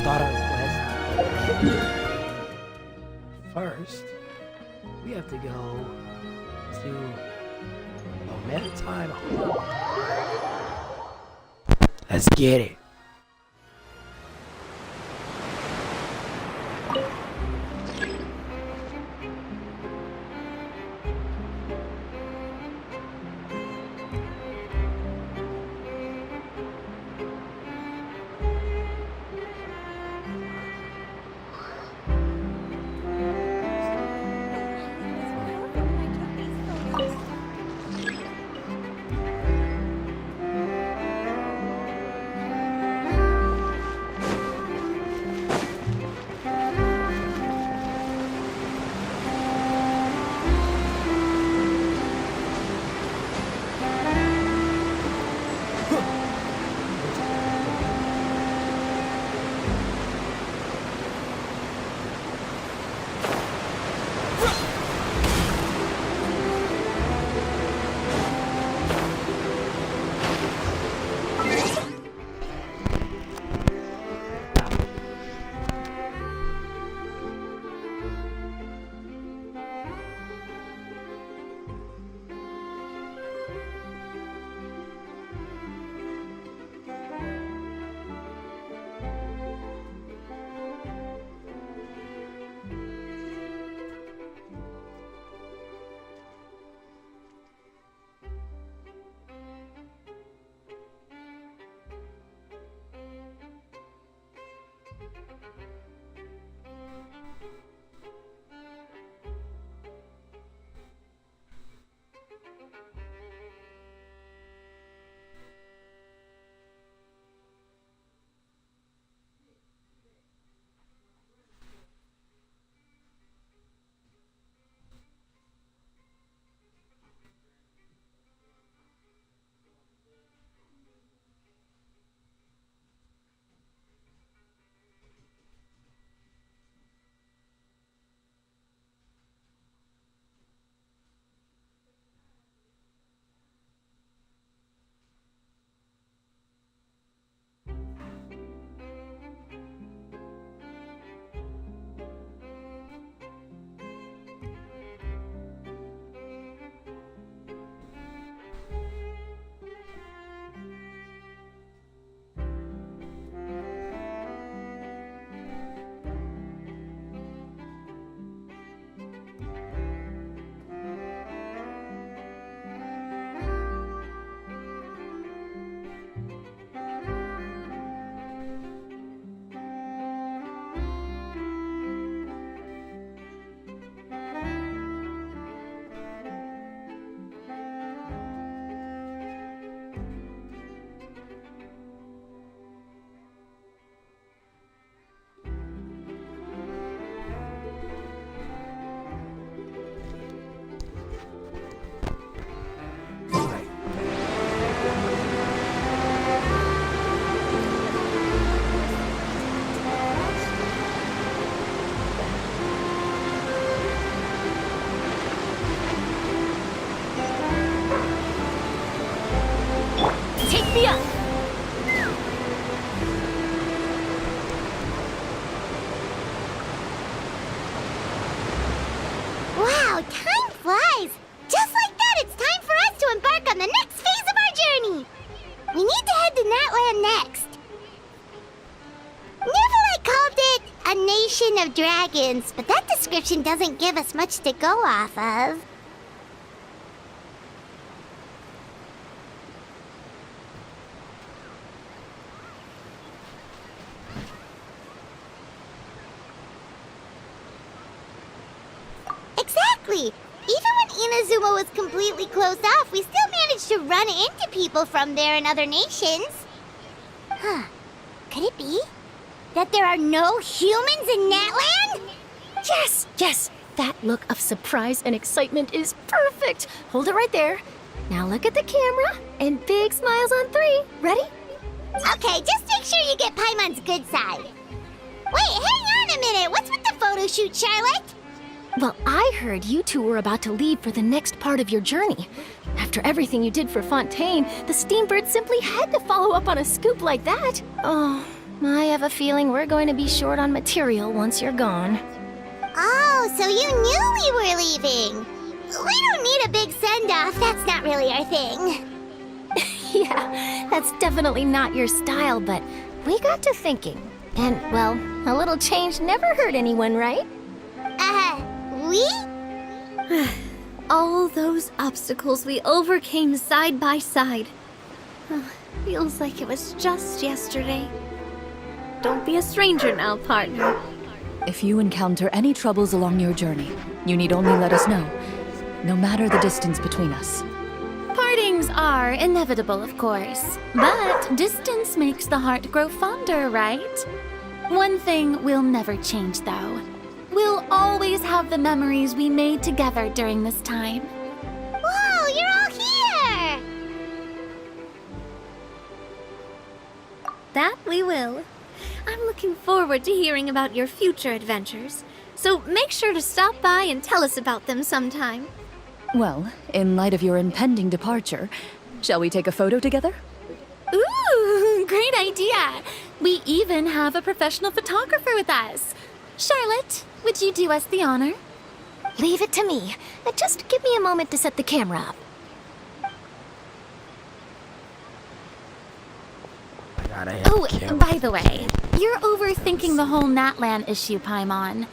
start our quest. First, we have to go to a maritime harbor. Let's get it. Wow, time flies! Just like that, it's time for us to embark on the next phase of our journey! We need to head to Natland next. Neverlight called it a nation of dragons, but that description doesn't give us much to go off of. Exactly! Even when Inazuma was completely closed off, we still managed to run into people from there in other nations. Huh. Could it be that there are no humans in Natland? Yes, yes! That look of surprise and excitement is perfect! Hold it right there. Now look at the camera, and big smiles on 3. Ready? Okay, just make sure you get Paimon's good side. Wait, hang on a minute! What's with the photo shoot, Charlotte? Well, I heard you two were about to leave for the next part of your journey. After everything you did for Fontaine, the Steambird simply had to follow up on a scoop like that. Oh, I have a feeling we're going to be short on material once you're gone. Oh, so you knew we were leaving. We don't need a big send-off. That's not really our thing. Yeah, that's definitely not your style, but we got to thinking. And, well, a little change never hurt anyone, right? We? All those obstacles we overcame side by side. Feels like it was just yesterday. Don't be a stranger now, partner. If you encounter any troubles along your journey, you need only let us know, no matter the distance between us. Partings are inevitable, of course. But distance makes the heart grow fonder, right? One thing will never change, though. We'll always have the memories we made together during this time. Whoa, you're all here! That we will. I'm looking forward to hearing about your future adventures. So make sure to stop by and tell us about them sometime. Well, in light of your impending departure, shall we take a photo together? Ooh, great idea! We even have a professional photographer with us. Charlotte, would you do us the honor? Leave it to me. Just give me a moment to set the camera up. I gotta have Oh, a camera. by the way, you're overthinking the whole Natland issue, Paimon.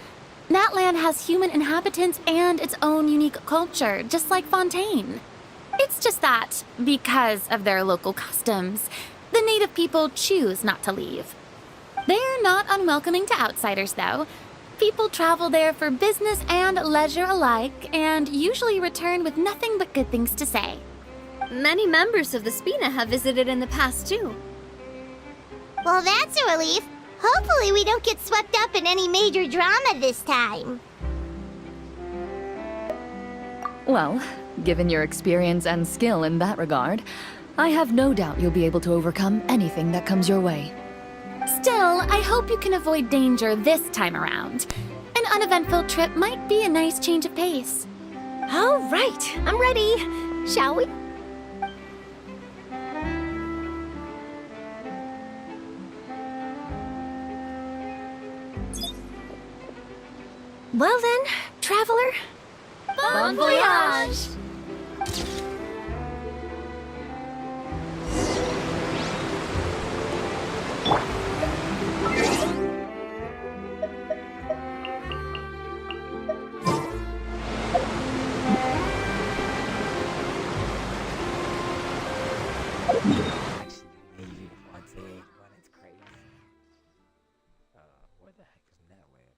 Natland has human inhabitants and its own unique culture, just like Fontaine. It's just that, because of their local customs, the native people choose not to leave. They're not unwelcoming to outsiders, though. People travel there for business and leisure alike, and usually return with nothing but good things to say. Many members of the Spina have visited in the past, too. Well, that's a relief. Hopefully we don't get swept up in any major drama this time. Well, given your experience and skill in that regard, I have no doubt you'll be able to overcome anything that comes your way. Still, I hope you can avoid danger this time around. An uneventful trip might be a nice change of pace. All right, I'm ready. Shall we? Well then, traveler. Bon voyage! Maybe Fontaine, but it's crazy. Where the heck is Natland?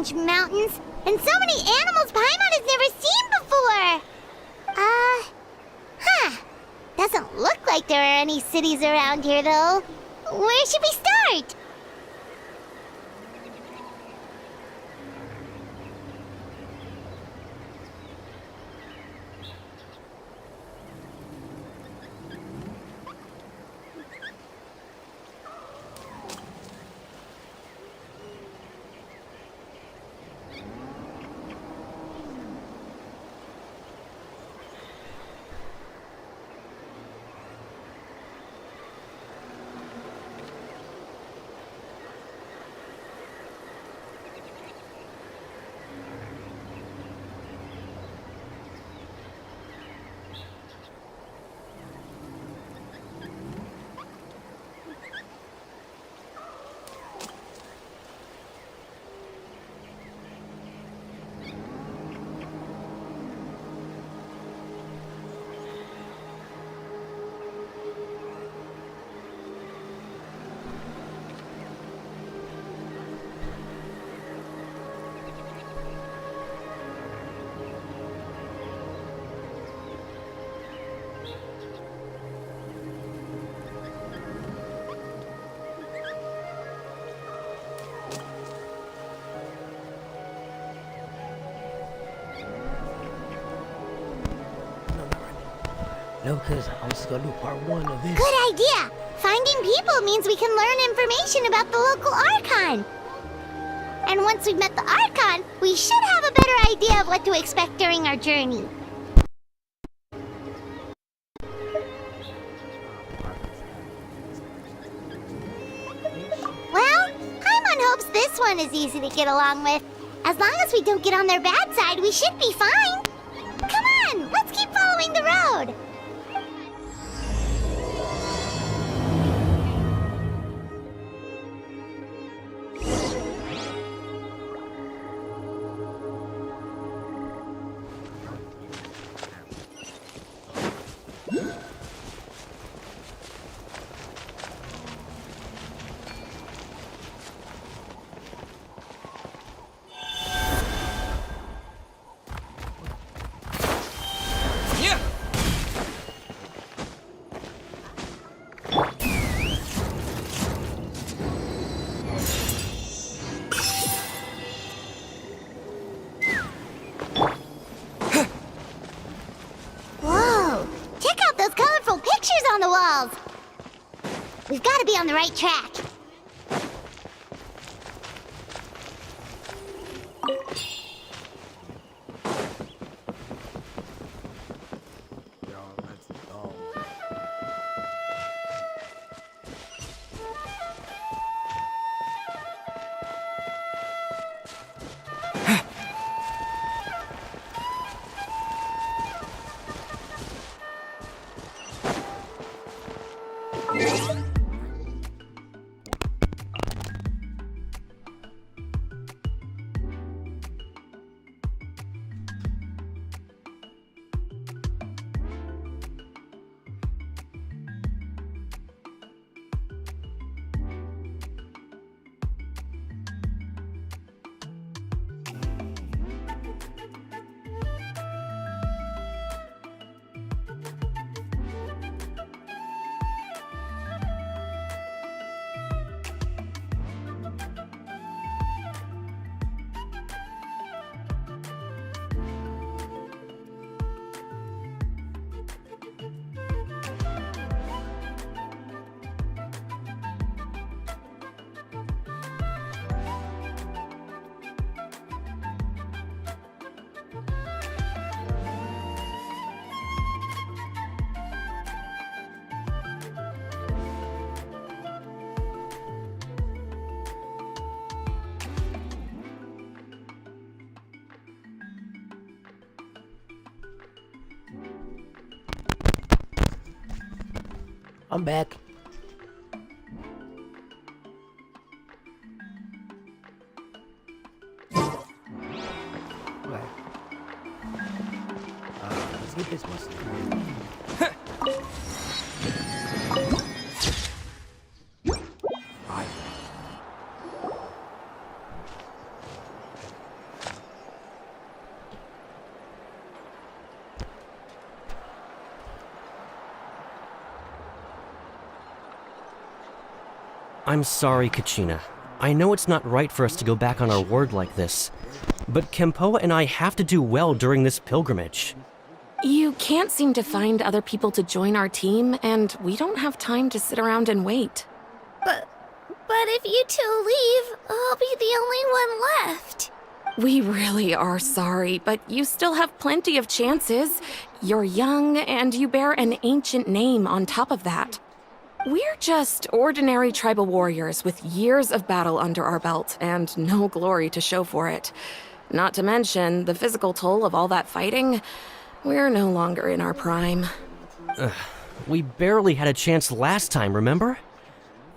strange mountains, and so many animals Paimon has never seen before. Doesn't look like there are any cities around here, though. Where should we start? No, because I was just gonna do part 1 of this. Good idea! Finding people means we can learn information about the local Archon. And once we've met the Archon, we should have a better idea of what to expect during our journey. Well, Paimon hopes this one is easy to get along with. As long as we don't get on their bad side, we should be fine. Come on, let's keep following the road. On the walls. We've got to be on the right track. I'm back. Right. Let's get this one. I'm sorry, Kachina. I know it's not right for us to go back on our word like this, but Kempoa and I have to do well during this pilgrimage. You can't seem to find other people to join our team, and we don't have time to sit around and wait. But if you two leave, I'll be the only one left. We really are sorry, but you still have plenty of chances. You're young, and you bear an ancient name on top of that. We're just ordinary tribal warriors with years of battle under our belt and no glory to show for it. Not to mention the physical toll of all that fighting. We're no longer in our prime. We barely had a chance last time, remember?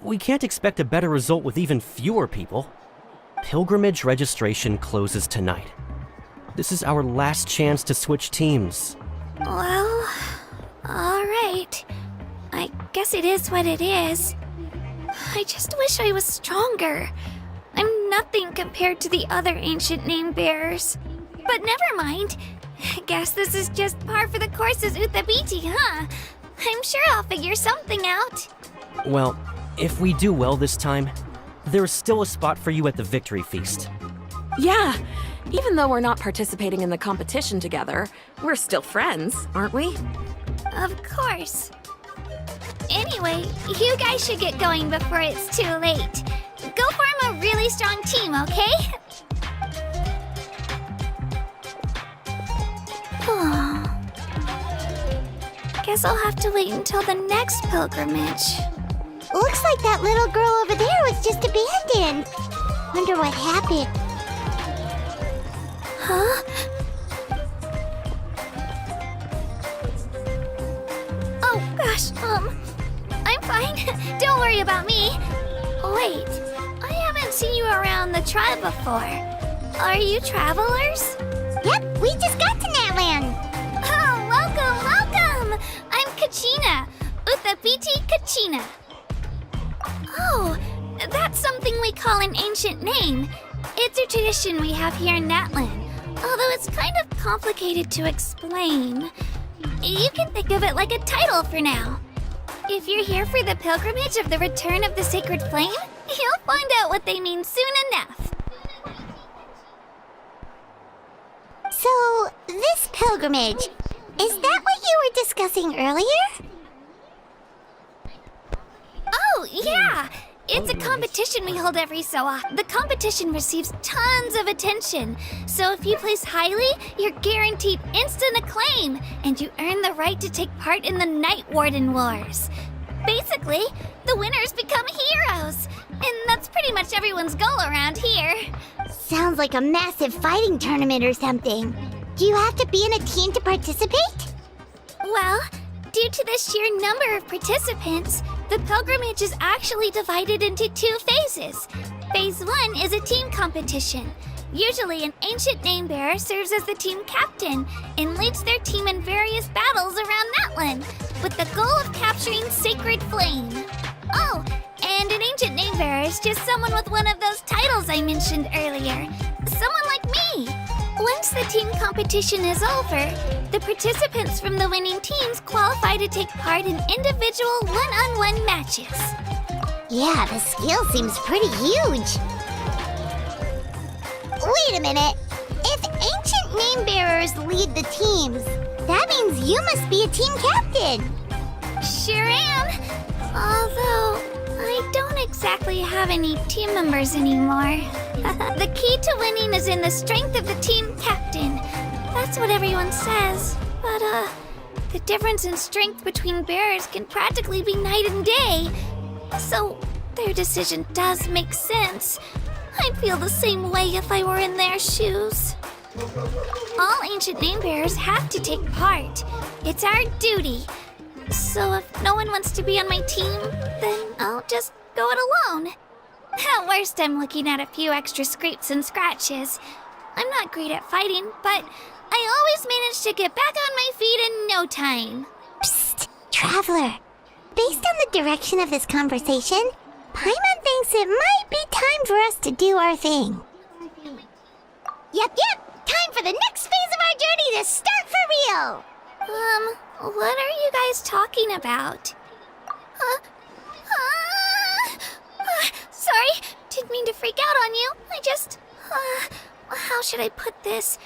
We can't expect a better result with even fewer people. Pilgrimage registration closes tonight. This is our last chance to switch teams. Well, alright. I guess it is what it is. I just wish I was stronger. I'm nothing compared to the other ancient name bearers. But never mind. Guess this is just par for the course as Uthabiti, huh? I'm sure I'll figure something out. Well, if we do well this time, there's still a spot for you at the victory feast. Yeah, even though we're not participating in the competition together, we're still friends, aren't we? Of course. Anyway, you guys should get going before it's too late. Go form a really strong team, okay? Guess I'll have to wait until the next pilgrimage. Looks like that little girl over there was just abandoned. Wonder what happened. Huh? Oh, gosh, I'm fine. Don't worry about me. Wait, I haven't seen you around the tribe before. Are you travelers? Yep, we just got to Natland. Oh, welcome! I'm Kachina. Uthabiti Kachina. Oh, that's something we call an ancient name. It's a tradition we have here in Natland, although it's kind of complicated to explain. You can think of it like a title for now. If you're here for the pilgrimage of the return of the sacred flame, you'll find out what they mean soon enough. So, this pilgrimage, is that what you were discussing earlier? Oh, yeah! It's a competition we hold every so often. The competition receives tons of attention. So if you place highly, you're guaranteed instant acclaim, and you earn the right to take part in the Night Warden Wars. Basically, the winners become heroes. And that's pretty much everyone's goal around here. Sounds like a massive fighting tournament or something. Do you have to be in a team to participate? Well, due to the sheer number of participants, the pilgrimage is actually divided into 2 phases. Phase 1 is a team competition. Usually, an ancient name bearer serves as the team captain and leads their team in various battles around Natland, with the goal of capturing Sacred Flame. Oh, and an ancient name bearer is just someone with one of those titles I mentioned earlier. Someone like me. Once the team competition is over, the participants from the winning teams qualify to take part in individual one-on-one matches. Yeah, the scale seems pretty huge. Wait a minute. If ancient name bearers lead the teams, that means you must be a team captain. Sure am. Although, I don't exactly have any team members anymore. The key to winning is in the strength of the team captain. That's what everyone says. But, the difference in strength between bearers can practically be night and day. So, their decision does make sense. I'd feel the same way if I were in their shoes. All ancient name bearers have to take part. It's our duty. So if no one wants to be on my team, then I'll just go it alone. At worst, I'm looking at a few extra scrapes and scratches. I'm not great at fighting, but I always manage to get back on my feet in no time. Psst, Traveler. Based on the direction of this conversation, Paimon thinks it might be time for us to do our thing. Yep. Time for the next phase of our journey to start for real. What are you guys talking about? sorry. Didn't mean to freak out on you. I just... how should I put this?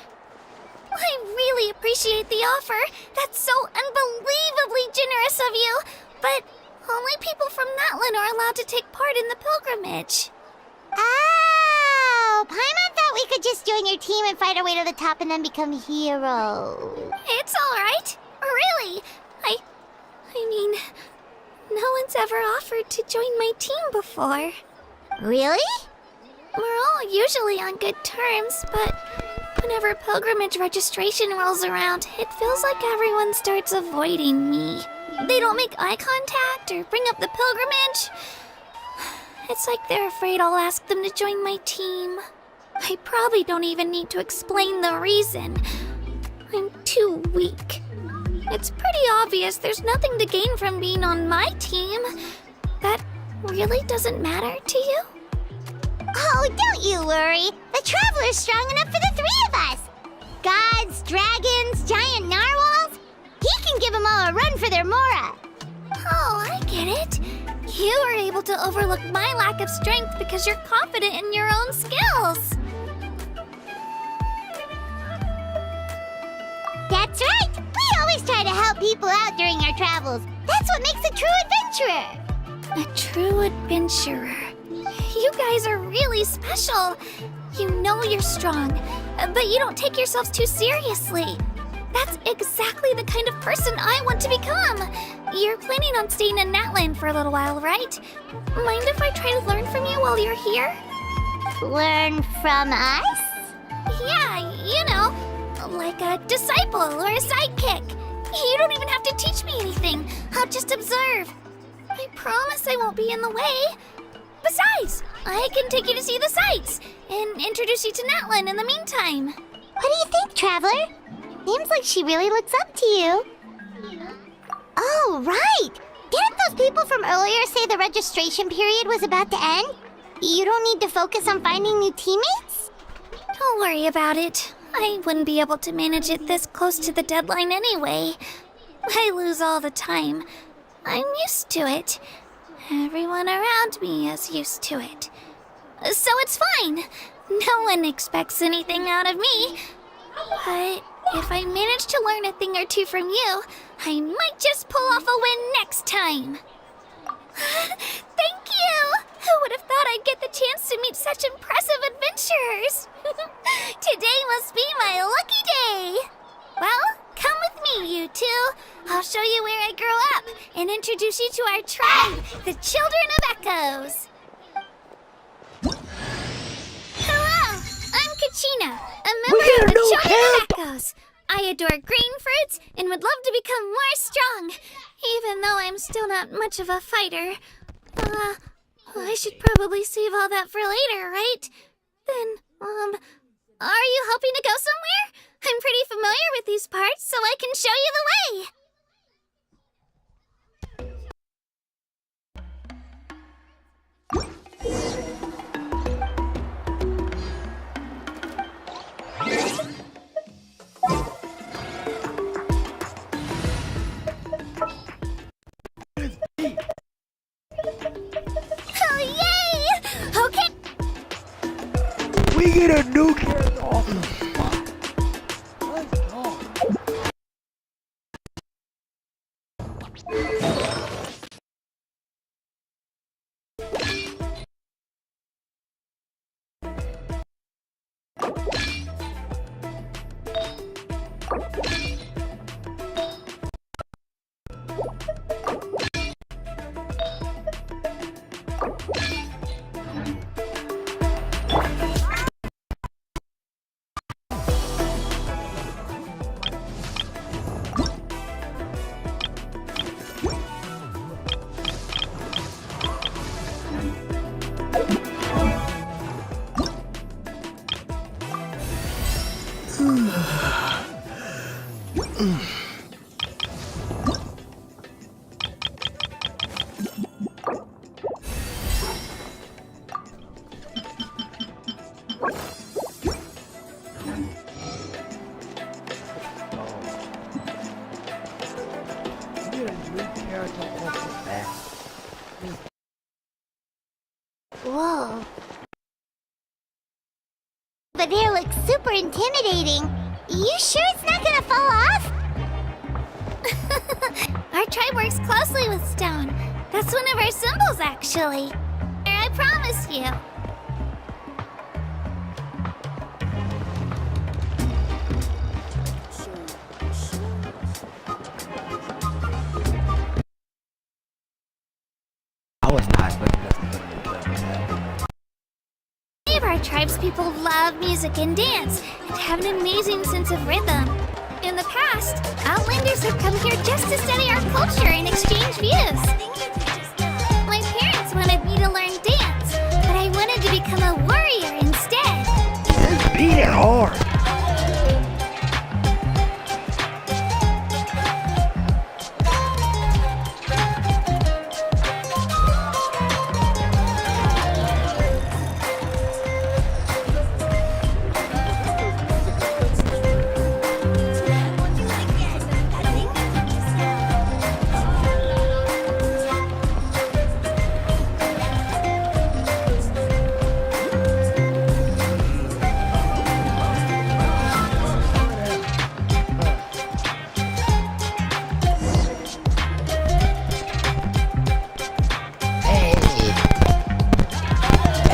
I really appreciate the offer. That's so unbelievably generous of you. But only people from Natland are allowed to take part in the pilgrimage. Oh, Paimon thought we could just join your team and fight our way to the top and then become heroes. It's all right. Really. I mean, no one's ever offered to join my team before. Really? We're all usually on good terms, but whenever pilgrimage registration rolls around, it feels like everyone starts avoiding me. They don't make eye contact or bring up the pilgrimage. It's like they're afraid I'll ask them to join my team. I probably don't even need to explain the reason. I'm too weak. It's pretty obvious there's nothing to gain from being on my team. That really doesn't matter to you? Oh, don't you worry. The Traveler's strong enough for the three of us. Gods, dragons, giant narwhals. He can give them all a run for their Mora. Oh, I get it. You were able to overlook my lack of strength because you're confident in your own skills. That's right. We always try to help people out during our travels. That's what makes a true adventurer. A true adventurer. You guys are really special. You know you're strong, but you don't take yourselves too seriously. That's exactly the kind of person I want to become. You're planning on staying in Natland for a little while, right? Mind if I try to learn from you while you're here? Learn from us? Yeah, you know, like a disciple or a sidekick. You don't even have to teach me anything. I'll just observe. I promise I won't be in the way. Besides, I can take you to see the sights and introduce you to Natland in the meantime. What do you think, Traveler? Seems like she really looks up to you. Oh, right! Didn't those people from earlier say the registration period was about to end? You don't need to focus on finding new teammates? Don't worry about it. I wouldn't be able to manage it this close to the deadline anyway. I lose all the time. I'm used to it. Everyone around me is used to it. So it's fine. No one expects anything out of me. But if I manage to learn a thing or two from you, I might just pull off a win next time. Thank you! Who would have thought I'd get the chance to meet such impressive adventurers? Today must be my lucky day. Well, come with me, you two. I'll show you where I grew up and introduce you to our tribe, the Children of Echoes. Hello, I'm Kachina, a member of the Children of Echoes. I adore green fruits and would love to become more strong, even though I'm still not much of a fighter. I should probably save all that for later, right? Then, are you hoping to go somewhere? I'm pretty familiar with these parts, so I can show you the way. Oh, yay! Okay. We get a new character off. Let's go. Get a new character off the bat. Whoa. But hair looks super intimidating. You sure it's not gonna fall off? Our tribe works closely with stone. That's one of our symbols, actually. I promise you. I was not expecting us to put it in the that. Many of our tribespeople love music and dance and have an amazing sense of rhythm. In the past, Outlanders have come here just to study our culture and exchange views. My parents wanted me to learn dance, but I wanted to become a warrior instead. Just beat it hard.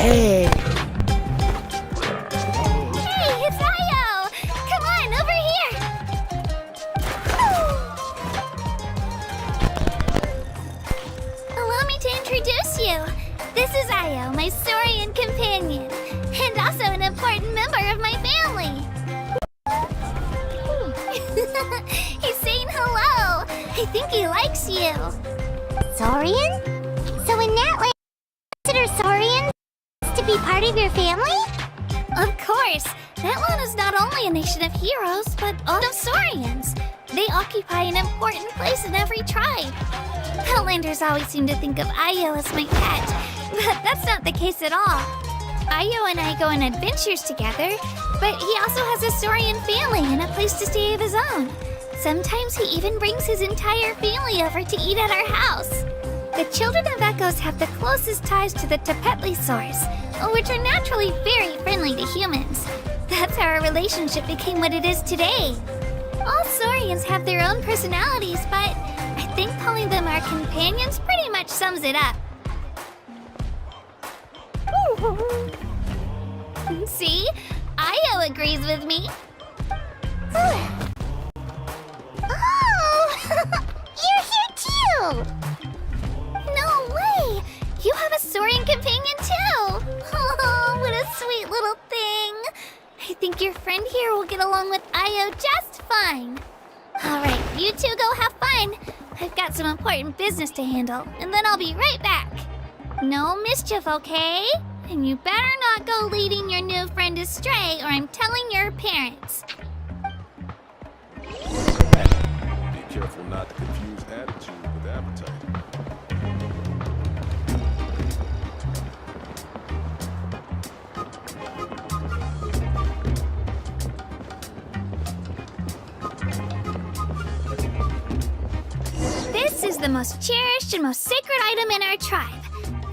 Hey! Hey, it's Ayo! Come on, over here! Allow me to introduce you. This is Ayo, my Saurian companion, and also an important member of my family. He's saying hello. I think he likes you. Saurian? So in Natland, consider Saurians to be part of your family? Of course, Natland is not only a nation of heroes, but also Saurians. They occupy an important place in every tribe. Outlanders always seem to think of Ayo as my pet, but that's not the case at all. Ayo and I go on adventures together, but he also has a Saurian family and a place to stay of his own. Sometimes he even brings his entire family over to eat at our house. The children of Echoes have the closest ties to the Tepetli source, which are naturally very friendly to humans. That's how our relationship became what it is today. All Saurians have their own personalities, but I think calling them our companions pretty much sums it up. See? Ayo agrees with me. Oh! You're here too! No way! You have a Saurian companion too! Oh, what a sweet little thing! I think your friend here will get along with Ayo just fine. Alright, you two go have fun. I've got some important business to handle, and then I'll be right back. No mischief, okay? And you better not go leading your new friend astray, or I'm telling your parents. Be careful not to confuse attitude with appetite. This is the most cherished and most sacred item in our tribe.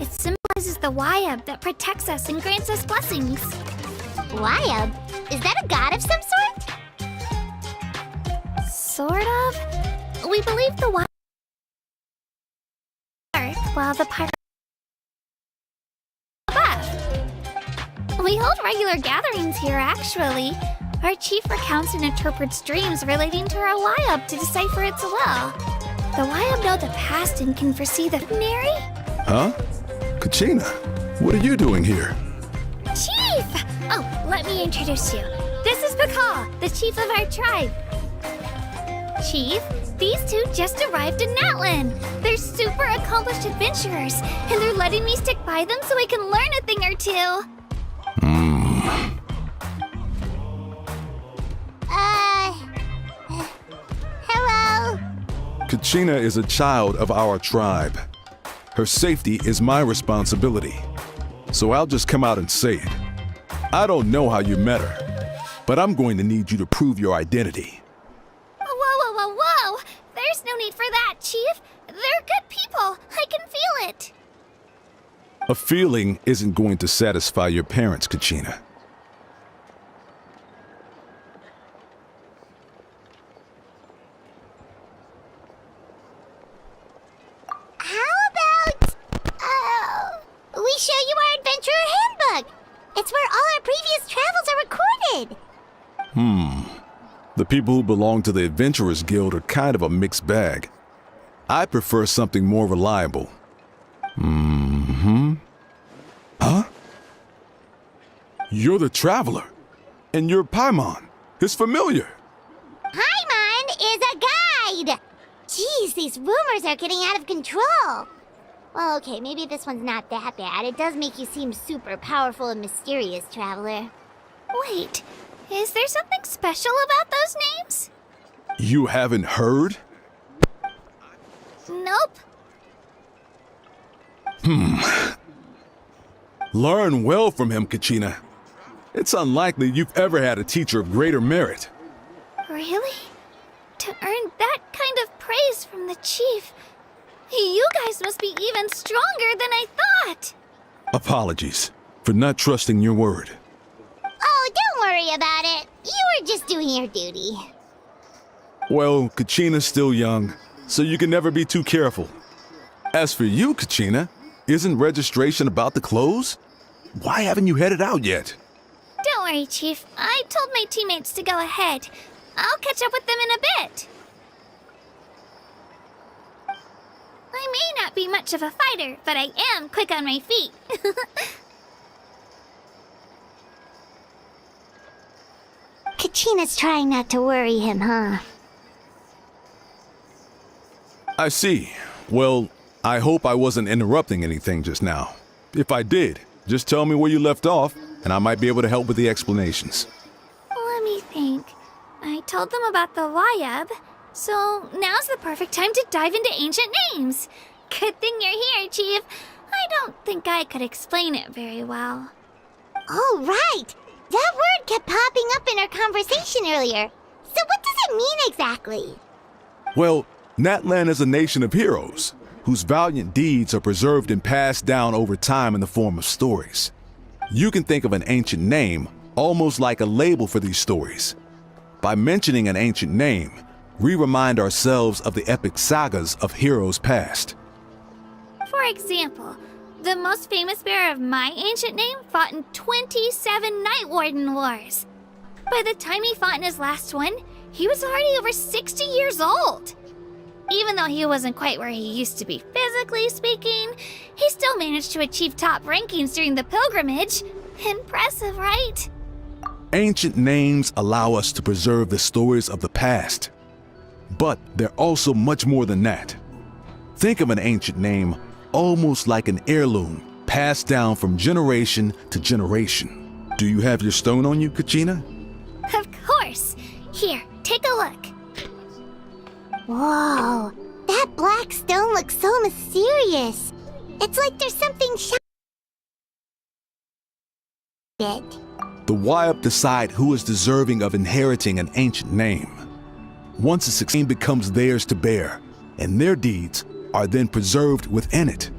It symbolizes the Wayab that protects us and grants us blessings. Wayab? Is that a god of some sort? Sort of. We believe the Wayab while the pirate above. We hold regular gatherings here, actually. Our chief recounts and interprets dreams relating to our Wayab to decipher its will. The Wayab know the past and can foresee the future. Huh? Kachina, what are you doing here? Chief! Oh, let me introduce you. This is Pakal, the chief of our tribe. Chief, these two just arrived in Natland. They're super accomplished adventurers, and they're letting me stick by them so I can learn a thing or two. Hello? Kachina is a child of our tribe. Her safety is my responsibility. So I'll just come out and say it. I don't know how you met her, but I'm going to need you to prove your identity. Whoa. There's no need for that, Chief. They're good people. I can feel it. A feeling isn't going to satisfy your parents, Kachina. How about, we show you our adventurer handbook? It's where all our previous travels are recorded. The people who belong to the Adventurers Guild are kind of a mixed bag. I prefer something more reliable. Huh? You're the Traveler. And you're Paimon, his familiar. Paimon is a guide! Jeez, these rumors are getting out of control. Well, okay, maybe this one's not that bad. It does make you seem super powerful and mysterious, Traveler. Wait, is there something special about those names? You haven't heard? Nope. Learn well from him, Kachina. It's unlikely you've ever had a teacher of greater merit. Really? To earn that kind of praise from the chief, you guys must be even stronger than I thought. Apologies for not trusting your word. Oh, don't worry about it. You were just doing your duty. Well, Kachina's still young, so you can never be too careful. As for you, Kachina, isn't registration about to close? Why haven't you headed out yet? Don't worry, Chief. I told my teammates to go ahead. I'll catch up with them in a bit. I may not be much of a fighter, but I am quick on my feet. Kachina's trying not to worry him, huh? I see. Well, I hope I wasn't interrupting anything just now. If I did, just tell me where you left off, and I might be able to help with the explanations. Let me think. I told them about the Wayab, so now's the perfect time to dive into ancient names. Good thing you're here, Chief. I don't think I could explain it very well. Oh, right! That word kept popping up in our conversation earlier. So what does it mean exactly? Well, Natland is a nation of heroes, whose valiant deeds are preserved and passed down over time in the form of stories. You can think of an ancient name almost like a label for these stories. By mentioning an ancient name, we remind ourselves of the epic sagas of heroes past. For example, the most famous bearer of my ancient name fought in 27 Night Warden Wars. By the time he fought in his last one, he was already over 60 years old. Even though he wasn't quite where he used to be physically speaking, he still managed to achieve top rankings during the pilgrimage. Impressive, right? Ancient names allow us to preserve the stories of the past. But they're also much more than that. Think of an ancient name almost like an heirloom passed down from generation to generation. Do you have your stone on you, Kachina? Of course. Here, take a look. Whoa, that black stone looks so mysterious. It's like there's something it. The Wayab decide who is deserving of inheriting an ancient name. Once a succession becomes theirs to bear, and their deeds are then preserved within it.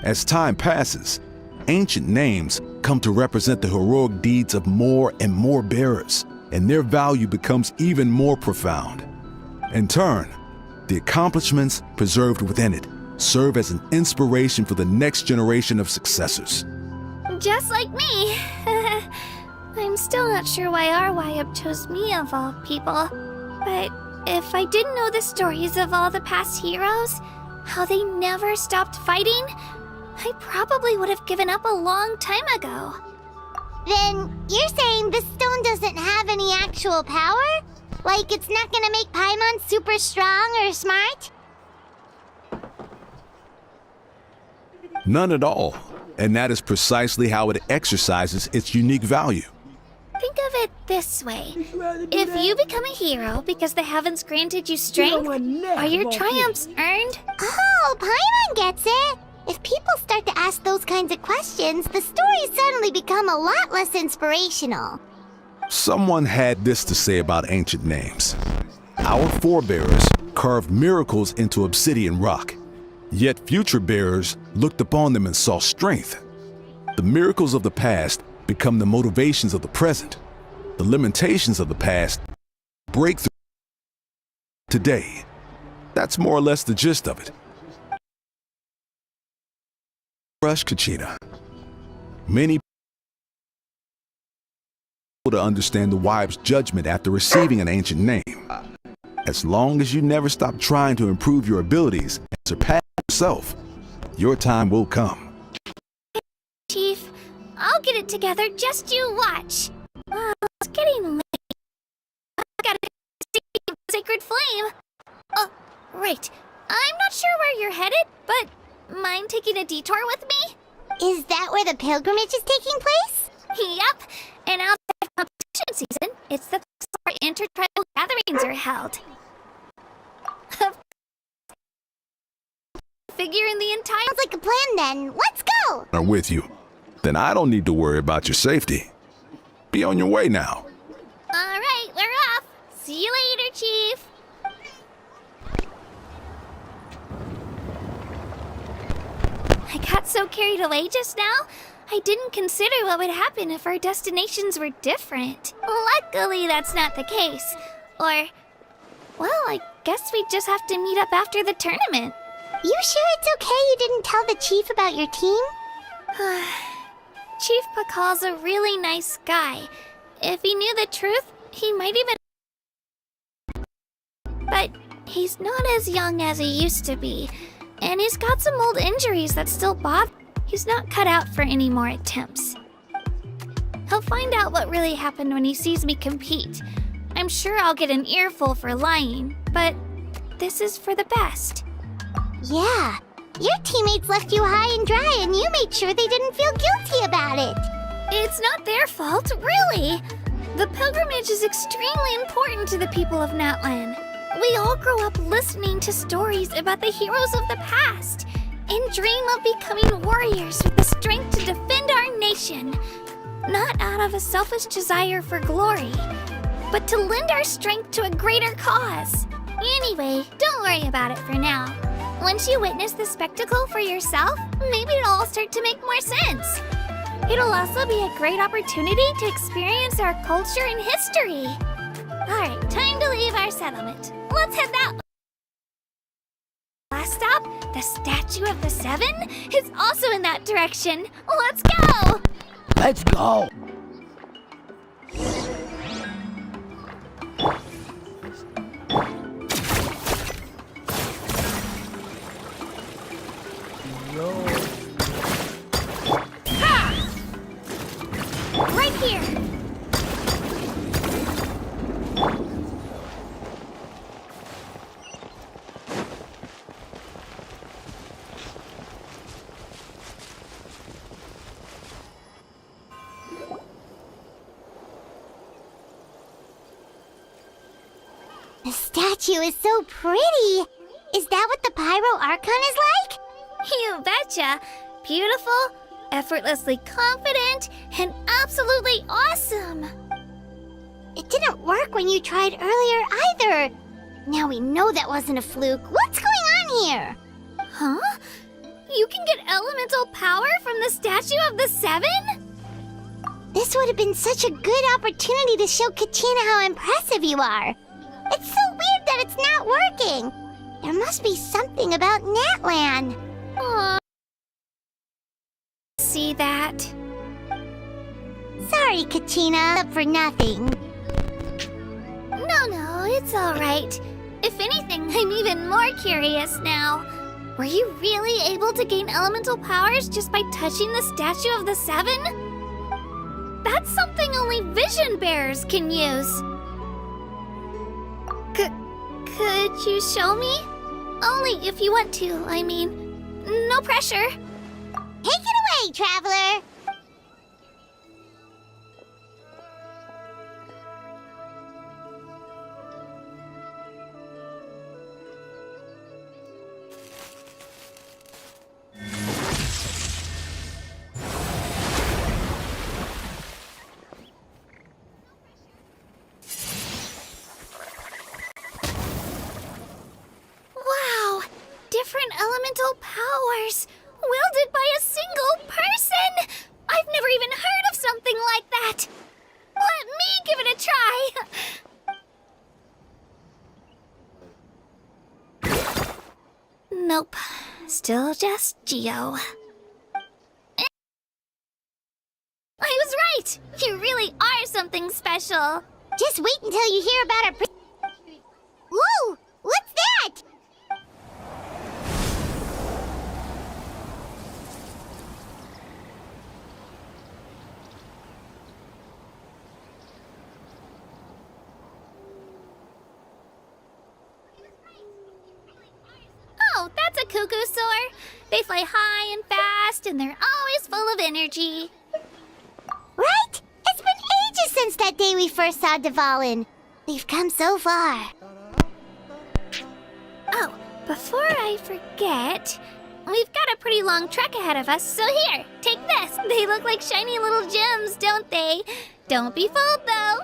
As time passes, ancient names come to represent the heroic deeds of more and more bearers, and their value becomes even more profound. In turn, the accomplishments preserved within it serve as an inspiration for the next generation of successors. Just like me. I'm still not sure why our Wayab chose me of all people. But if I didn't know the stories of all the past heroes, how they never stopped fighting, I probably would have given up a long time ago. Then you're saying this stone doesn't have any actual power? Like it's not gonna make Paimon super strong or smart? None at all, and that is precisely how it exercises its unique value. Think of it this way. If you become a hero because the heavens granted you strength, are your triumphs earned? Oh, Paimon gets it! If people start to ask those kinds of questions, the stories suddenly become a lot less inspirational. Someone had this to say about ancient names. Our forebears carved miracles into obsidian rock. Yet future bearers looked upon them and saw strength. The miracles of the past become the motivations of the present. The limitations of the past break through today. That's more or less the gist of it. Rush, Kachina. Many people to understand the wive's judgment after receiving an ancient name. As long as you never stop trying to improve your abilities and surpass yourself, your time will come. Chief, I'll get it together, just you watch. It's getting late. I gotta see the sacred flame. Oh, right. I'm not sure where you're headed, but mind taking a detour with me? Is that where the pilgrimage is taking place? Yep. And outside competition season, it's the place where intertribal gatherings are held. Figure in the entire... Sounds like a plan then. Let's go! Are with you. Then I don't need to worry about your safety. Be on your way now. All right, we're off. See you later, Chief. I got so carried away just now, I didn't consider what would happen if our destinations were different. Luckily, that's not the case. Or, well, I guess we just have to meet up after the tournament. You sure it's okay you didn't tell the chief about your team? Chief Pakal's a really nice guy. If he knew the truth, he might even... But he's not as young as he used to be, and he's got some old injuries that still bother. He's not cut out for any more attempts. He'll find out what really happened when he sees me compete. I'm sure I'll get an earful for lying, but this is for the best. Yeah. Your teammates left you high and dry and you made sure they didn't feel guilty about it. It's not their fault, really. The pilgrimage is extremely important to the people of Natland. We all grow up listening to stories about the heroes of the past and dream of becoming warriors with the strength to defend our nation. Not out of a selfish desire for glory, but to lend our strength to a greater cause. Anyway, don't worry about it for now. Once you witness the spectacle for yourself, maybe it'll all start to make more sense. It'll also be a great opportunity to experience our culture and history. Alright, time to leave our settlement. Let's head that way. Last stop, the Statue of the Seven, is also in that direction. Let's go! Let's go! Right here! The statue is so pretty. Is that what the Pyro Archon is like? You betcha! Beautiful, effortlessly confident, and absolutely awesome! It didn't work when you tried earlier either. Now we know that wasn't a fluke. What's going on here? Huh? You can get elemental power from the Statue of the Seven? This would have been such a good opportunity to show Kachina how impressive you are. It's so weird that it's not working. There must be something about Natland. Aww. See that? Sorry, Kachina, up for nothing. No, it's alright. If anything, I'm even more curious now. Were you really able to gain elemental powers just by touching the Statue of the Seven? That's something only vision bearers can use. Could you show me? Only if you want to, I mean. No pressure. Take it away, traveler. different elemental powers, wielded by a single person! I've never even heard of something like that! Let me give it a try! Nope. Still just Geo. I was right! You really are something special! Just wait until you hear about our Whoa! What's that? Oh, that's a cuckoo soar. They fly high and fast, and they're always full of energy. Right? It's been ages since that day we first saw Dvalin. We've come so far. Oh, before I forget, we've got a pretty long trek ahead of us, so here, take this. They look like shiny little gems, don't they? Don't be fooled, though.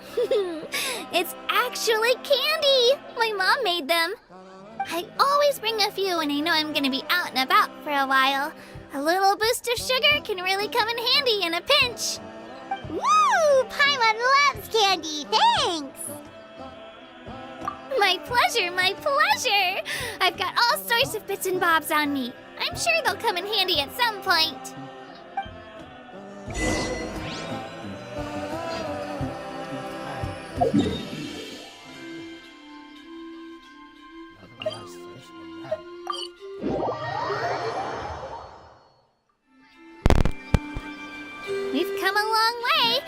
It's actually candy. My mom made them. I always bring a few when I know I'm gonna be out and about for a while. A little boost of sugar can really come in handy in a pinch. Woo! Paimon loves candy. Thanks. My pleasure, my pleasure! I've got all sorts of bits and bobs on me. I'm sure they'll come in handy at some point. We've come a long way.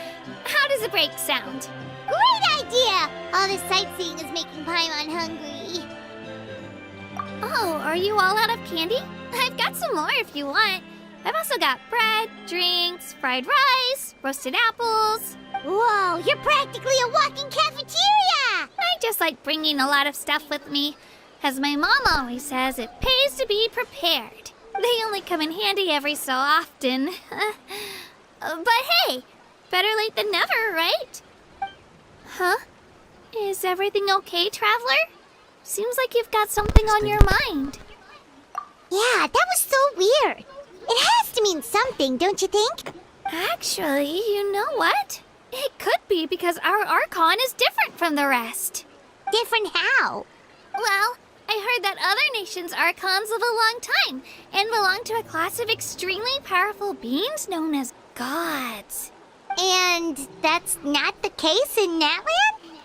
How does a break sound? Great idea! All this sightseeing is making Paimon hungry. Oh, are you all out of candy? I've got some more if you want. I've also got bread, drinks, fried rice, roasted apples. Whoa, you're practically a walking cafeteria! I just like bringing a lot of stuff with me. As my mom always says, it pays to be prepared. They only come in handy every so often. But hey, better late than never, right? Huh? Is everything okay, Traveler? Seems like you've got something on your mind. Yeah, that was so weird. It has to mean something, don't you think? Actually, you know what? It could be because our Archon is different from the rest. Different how? Well, I heard that other nations' Archons live a long time and belong to a class of extremely powerful beings known as gods. And that's not the case in Natland?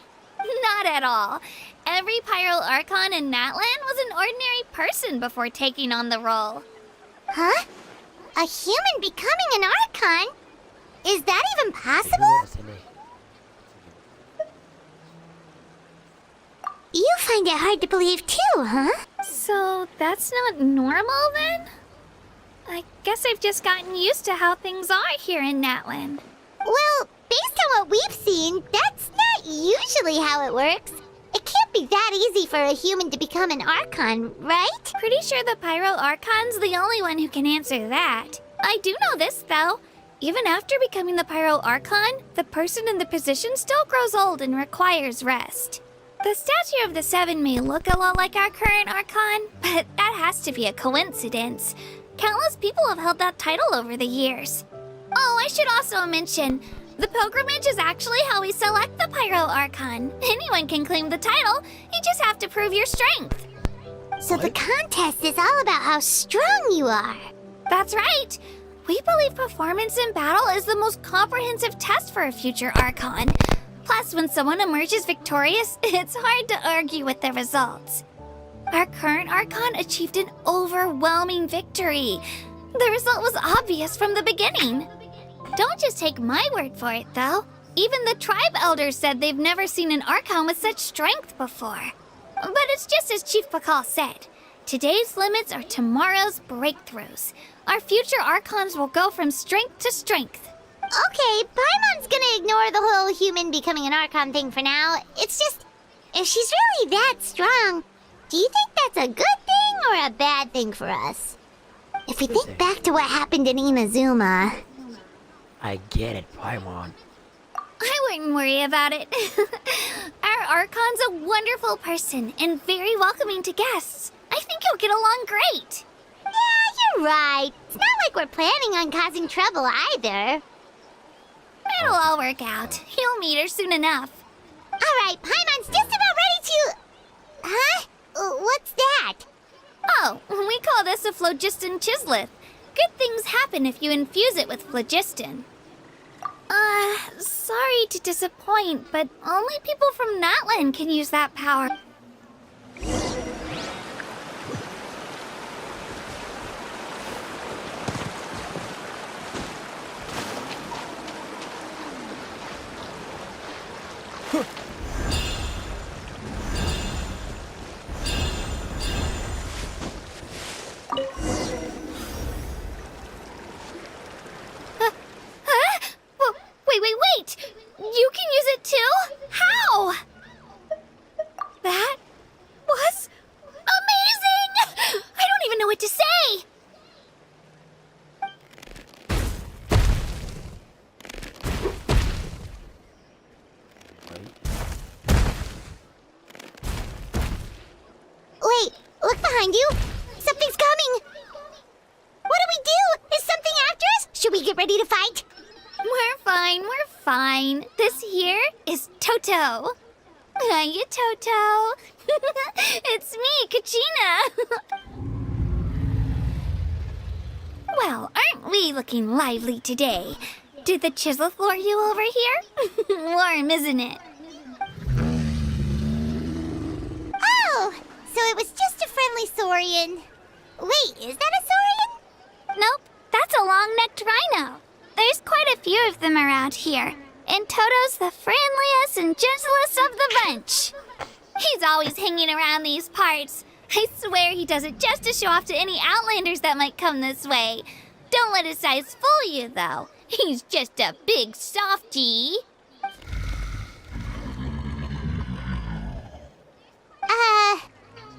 Not at all. Every Pyro Archon in Natland was an ordinary person before taking on the role. Huh? A human becoming an Archon? Is that even possible? You find it hard to believe too, huh? So that's not normal then? I guess I've just gotten used to how things are here in Natland. Well, based on what we've seen, that's not usually how it works. It can't be that easy for a human to become an Archon, right? Pretty sure the Pyro Archon's the only one who can answer that. I do know this, though. Even after becoming the Pyro Archon, the person in the position still grows old and requires rest. The Statue of the Seven may look a lot like our current Archon, but that has to be a coincidence. Countless people have held that title over the years. Oh, I should also mention, the pilgrimage is actually how we select the Pyro Archon. Anyone can claim the title, you just have to prove your strength. So the contest is all about how strong you are. That's right. We believe performance in battle is the most comprehensive test for a future Archon. Plus, when someone emerges victorious, it's hard to argue with the results. Our current Archon achieved an overwhelming victory. The result was obvious from the beginning. Don't just take my word for it, though. Even the tribe elders said they've never seen an Archon with such strength before. But it's just as Chief Pakal said. Today's limits are tomorrow's breakthroughs. Our future Archons will go from strength to strength. Okay, Paimon's gonna ignore the whole human becoming an Archon thing for now. It's just, if she's really that strong, do you think that's a good thing or a bad thing for us? If we think back to what happened in Inazuma... I get it, Paimon. I wouldn't worry about it. Our Archon's a wonderful person and very welcoming to guests. I think you'll get along great. Yeah, you're right. It's not like we're planning on causing trouble either. It'll all work out. You'll meet her soon enough. All right, Paimon's just about ready to... Huh? What's that? Oh, we call this a phlogiston chisleth. Good things happen if you infuse it with phlogiston. Sorry to disappoint, but only people from Natland can use that power. Wait! You can use it too? How? That was amazing! I don't even know what to say! Wait, look behind you. Something's coming. What do we do? Is something after us? Should we get ready to fight? We're fine. This here is Toto. Hiya, Toto. It's me, Kachina. Well, aren't we looking lively today? Did the chisleth lure you over here? Warm, isn't it? Oh, so it was just a friendly saurian. Wait, is that a saurian? Nope, that's a long-necked rhino. There's quite a few of them around here, and Toto's the friendliest and gentlest of the bunch. He's always hanging around these parts. I swear he does it just to show off to any outlanders that might come this way. Don't let his size fool you, though. He's just a big softie.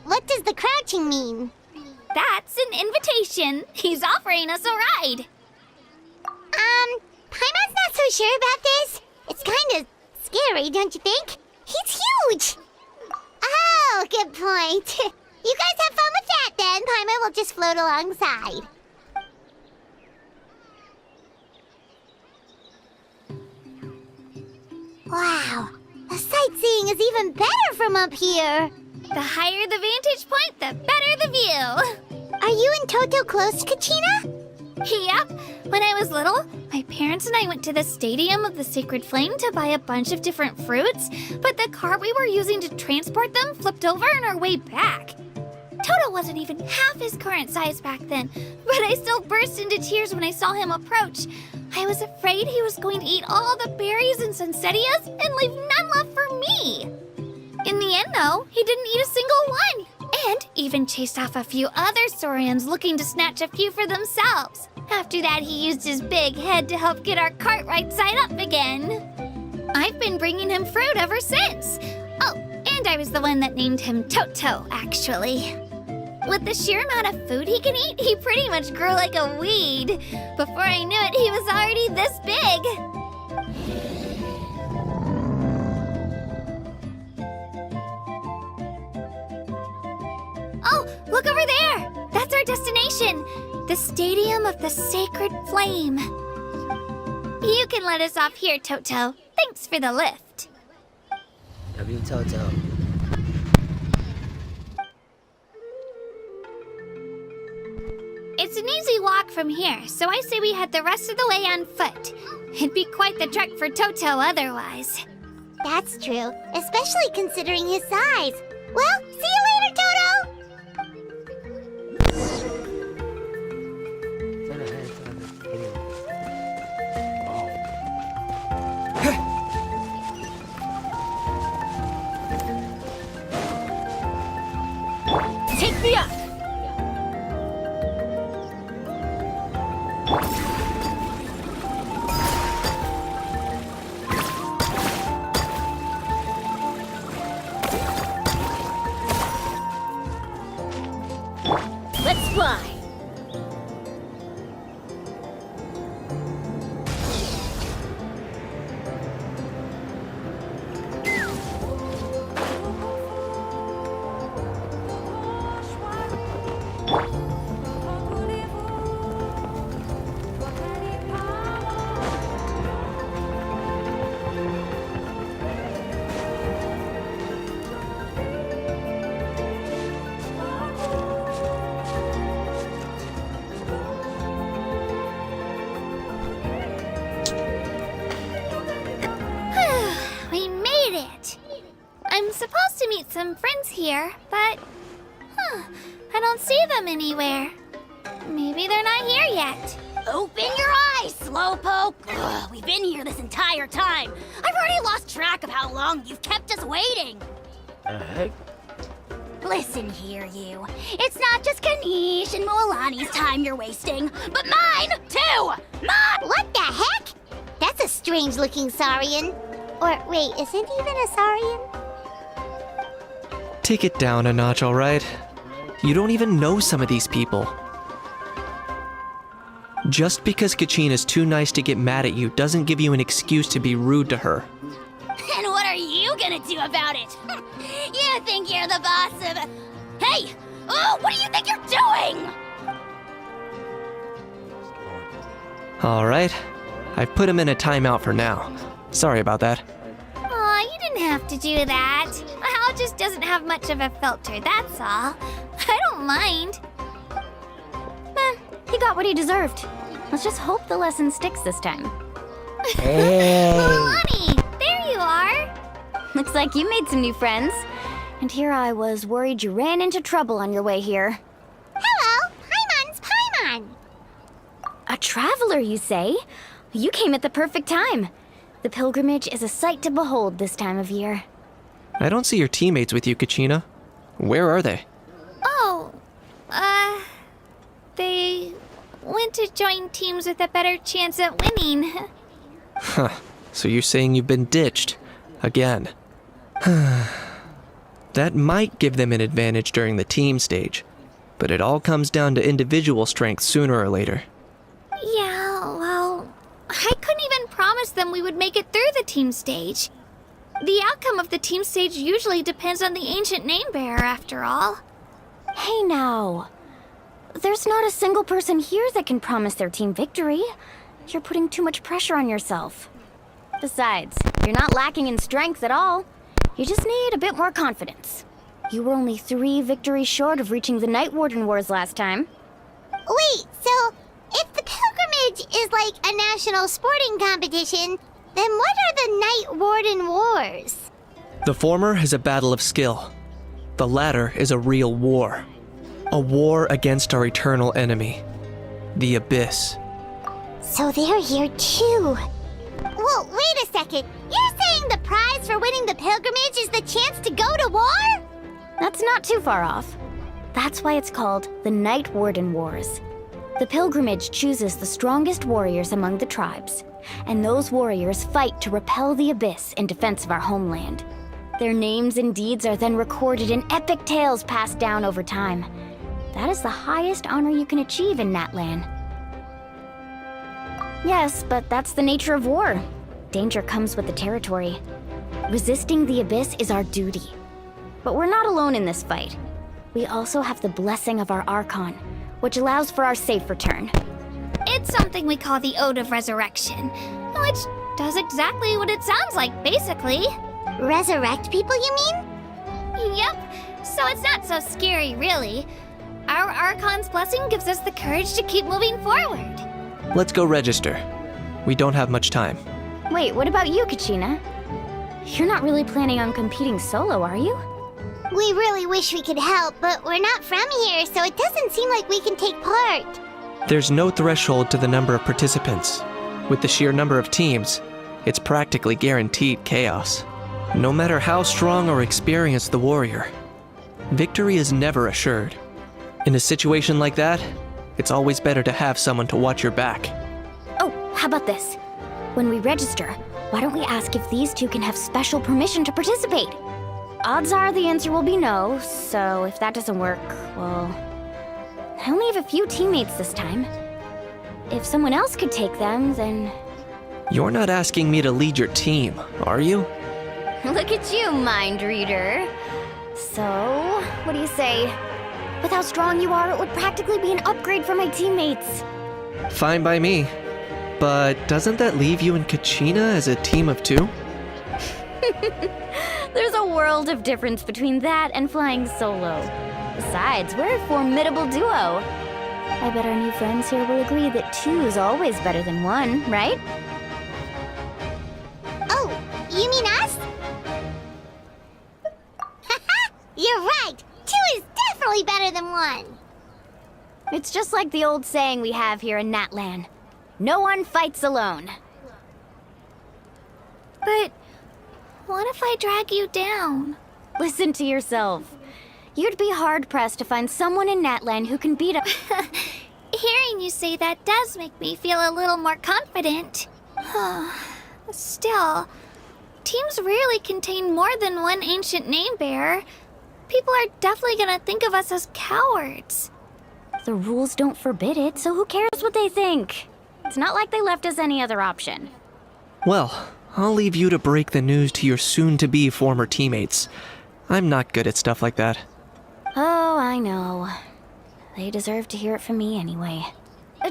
What does the crouching mean? That's an invitation. He's offering us a ride. Paimon's not so sure about this. It's kind of scary, don't you think? He's huge! Oh, good point. You guys have fun with that then. Paimon will just float alongside. Wow, the sightseeing is even better from up here. The higher the vantage point, the better the view. Are you and Toto close, Kachina? Yep. When I was little, my parents and I went to the Stadium of the Sacred Flame to buy a bunch of different fruits, but the cart we were using to transport them flipped over on our way back. Toto wasn't even half his current size back then, but I still burst into tears when I saw him approach. I was afraid he was going to eat all the berries and sunsettias and leave none left for me. In the end, though, he didn't eat a single one, and even chased off a few other saurians looking to snatch a few for themselves. After that, he used his big head to help get our cart right side up again. I've been bringing him fruit ever since. Oh, and I was the one that named him Toto, actually. With the sheer amount of food he can eat, he pretty much grew like a weed. Before I knew it, he was already this big. Oh, look over there! That's our destination! The Stadium of the Sacred Flame. You can let us off here, Toto. Thanks for the lift. W Toto. It's an easy walk from here, so I say we head the rest of the way on foot. It'd be quite the trek for Toto otherwise. That's true, especially considering his size. Well, see you later, Toto! Turn ahead, turn ahead. Take me up! Let's fly! some friends here, but... I don't see them anywhere. Maybe they're not here yet. Open your eyes, Slowpoke! Ugh, we've been here this entire time. I've already lost track of how long you've kept us waiting. The heck? Listen here, you. It's not just Kanish and Moalani's time you're wasting, but mine, too! Mine! What the heck? That's a strange-looking Saurian. Or, wait, is it even a Saurian? Take it down a notch, alright? You don't even know some of these people. Just because Kachina's too nice to get mad at you doesn't give you an excuse to be rude to her. And what are you gonna do about it? You think you're the boss of... Hey! Oh, what do you think you're doing? Alright, I've put him in a timeout for now. Sorry about that. Aw, you didn't have to do that. Hal just doesn't have much of a filter, that's all. I don't mind. He got what he deserved. Let's just hope the lesson sticks this time. Lonnie, there you are. Looks like you made some new friends. And here I was worried you ran into trouble on your way here. Hello, Paimon's Paimon. A traveler, you say? You came at the perfect time. The pilgrimage is a sight to behold this time of year. I don't see your teammates with you, Kachina. Where are they? Oh, they went to join teams with a better chance at winning. Huh. So you're saying you've been ditched. Again. That might give them an advantage during the team stage. But it all comes down to individual strength sooner or later. Yeah, well, I couldn't even promise them we would make it through the team stage. The outcome of the team stage usually depends on the ancient name bearer, after all. Hey now. There's not a single person here that can promise their team victory. You're putting too much pressure on yourself. Besides, you're not lacking in strength at all. You just need a bit more confidence. You were only 3 victories short of reaching the Night Warden Wars last time. Wait, so if the pilgrimage is like a national sporting competition, then what are the Night Warden Wars? The former is a battle of skill. The latter is a real war. A war against our eternal enemy, the Abyss. So they're here too. Whoa, wait a second. You're saying the prize for winning the pilgrimage is the chance to go to war? That's not too far off. That's why it's called the Night Warden Wars. The pilgrimage chooses the strongest warriors among the tribes, and those warriors fight to repel the Abyss in defense of our homeland. Their names and deeds are then recorded in epic tales passed down over time. That is the highest honor you can achieve in Natland. Yes, but that's the nature of war. Danger comes with the territory. Resisting the Abyss is our duty. But we're not alone in this fight. We also have the blessing of our Archon, which allows for our safe return. It's something we call the Ode of Resurrection, which does exactly what it sounds like, basically. Resurrect people, you mean? Yep, so it's not so scary, really. Our Archon's blessing gives us the courage to keep moving forward. Let's go register. We don't have much time. Wait, what about you, Kachina? You're not really planning on competing solo, are you? We really wish we could help, but we're not from here, so it doesn't seem like we can take part. There's no threshold to the number of participants. With the sheer number of teams, it's practically guaranteed chaos. No matter how strong or experienced the warrior, victory is never assured. In a situation like that, it's always better to have someone to watch your back. Oh, how about this? When we register, why don't we ask if these two can have special permission to participate? Odds are the answer will be no, so if that doesn't work, well... I only have a few teammates this time. If someone else could take them, then... You're not asking me to lead your team, are you? Look at you, mind reader. So, what do you say? With how strong you are, it would practically be an upgrade for my teammates. Fine by me. But doesn't that leave you and Kachina as a team of 2? There's a world of difference between that and flying solo. Besides, we're a formidable duo. I bet our new friends here will agree that 2 is always better than 1, right? Oh, you mean us? definitely better than one. It's just like the old saying we have here in Natland. No one fights alone. But what if I drag you down? Listen to yourself. You'd be hard-pressed to find someone in Natland who can beat up. Hearing you say that does make me feel a little more confident. Still, teams rarely contain more than one ancient name bearer. People are definitely gonna think of us as cowards. The rules don't forbid it, so who cares what they think? It's not like they left us any other option. Well, I'll leave you to break the news to your soon-to-be former teammates. I'm not good at stuff like that. Oh, I know. They deserve to hear it from me anyway.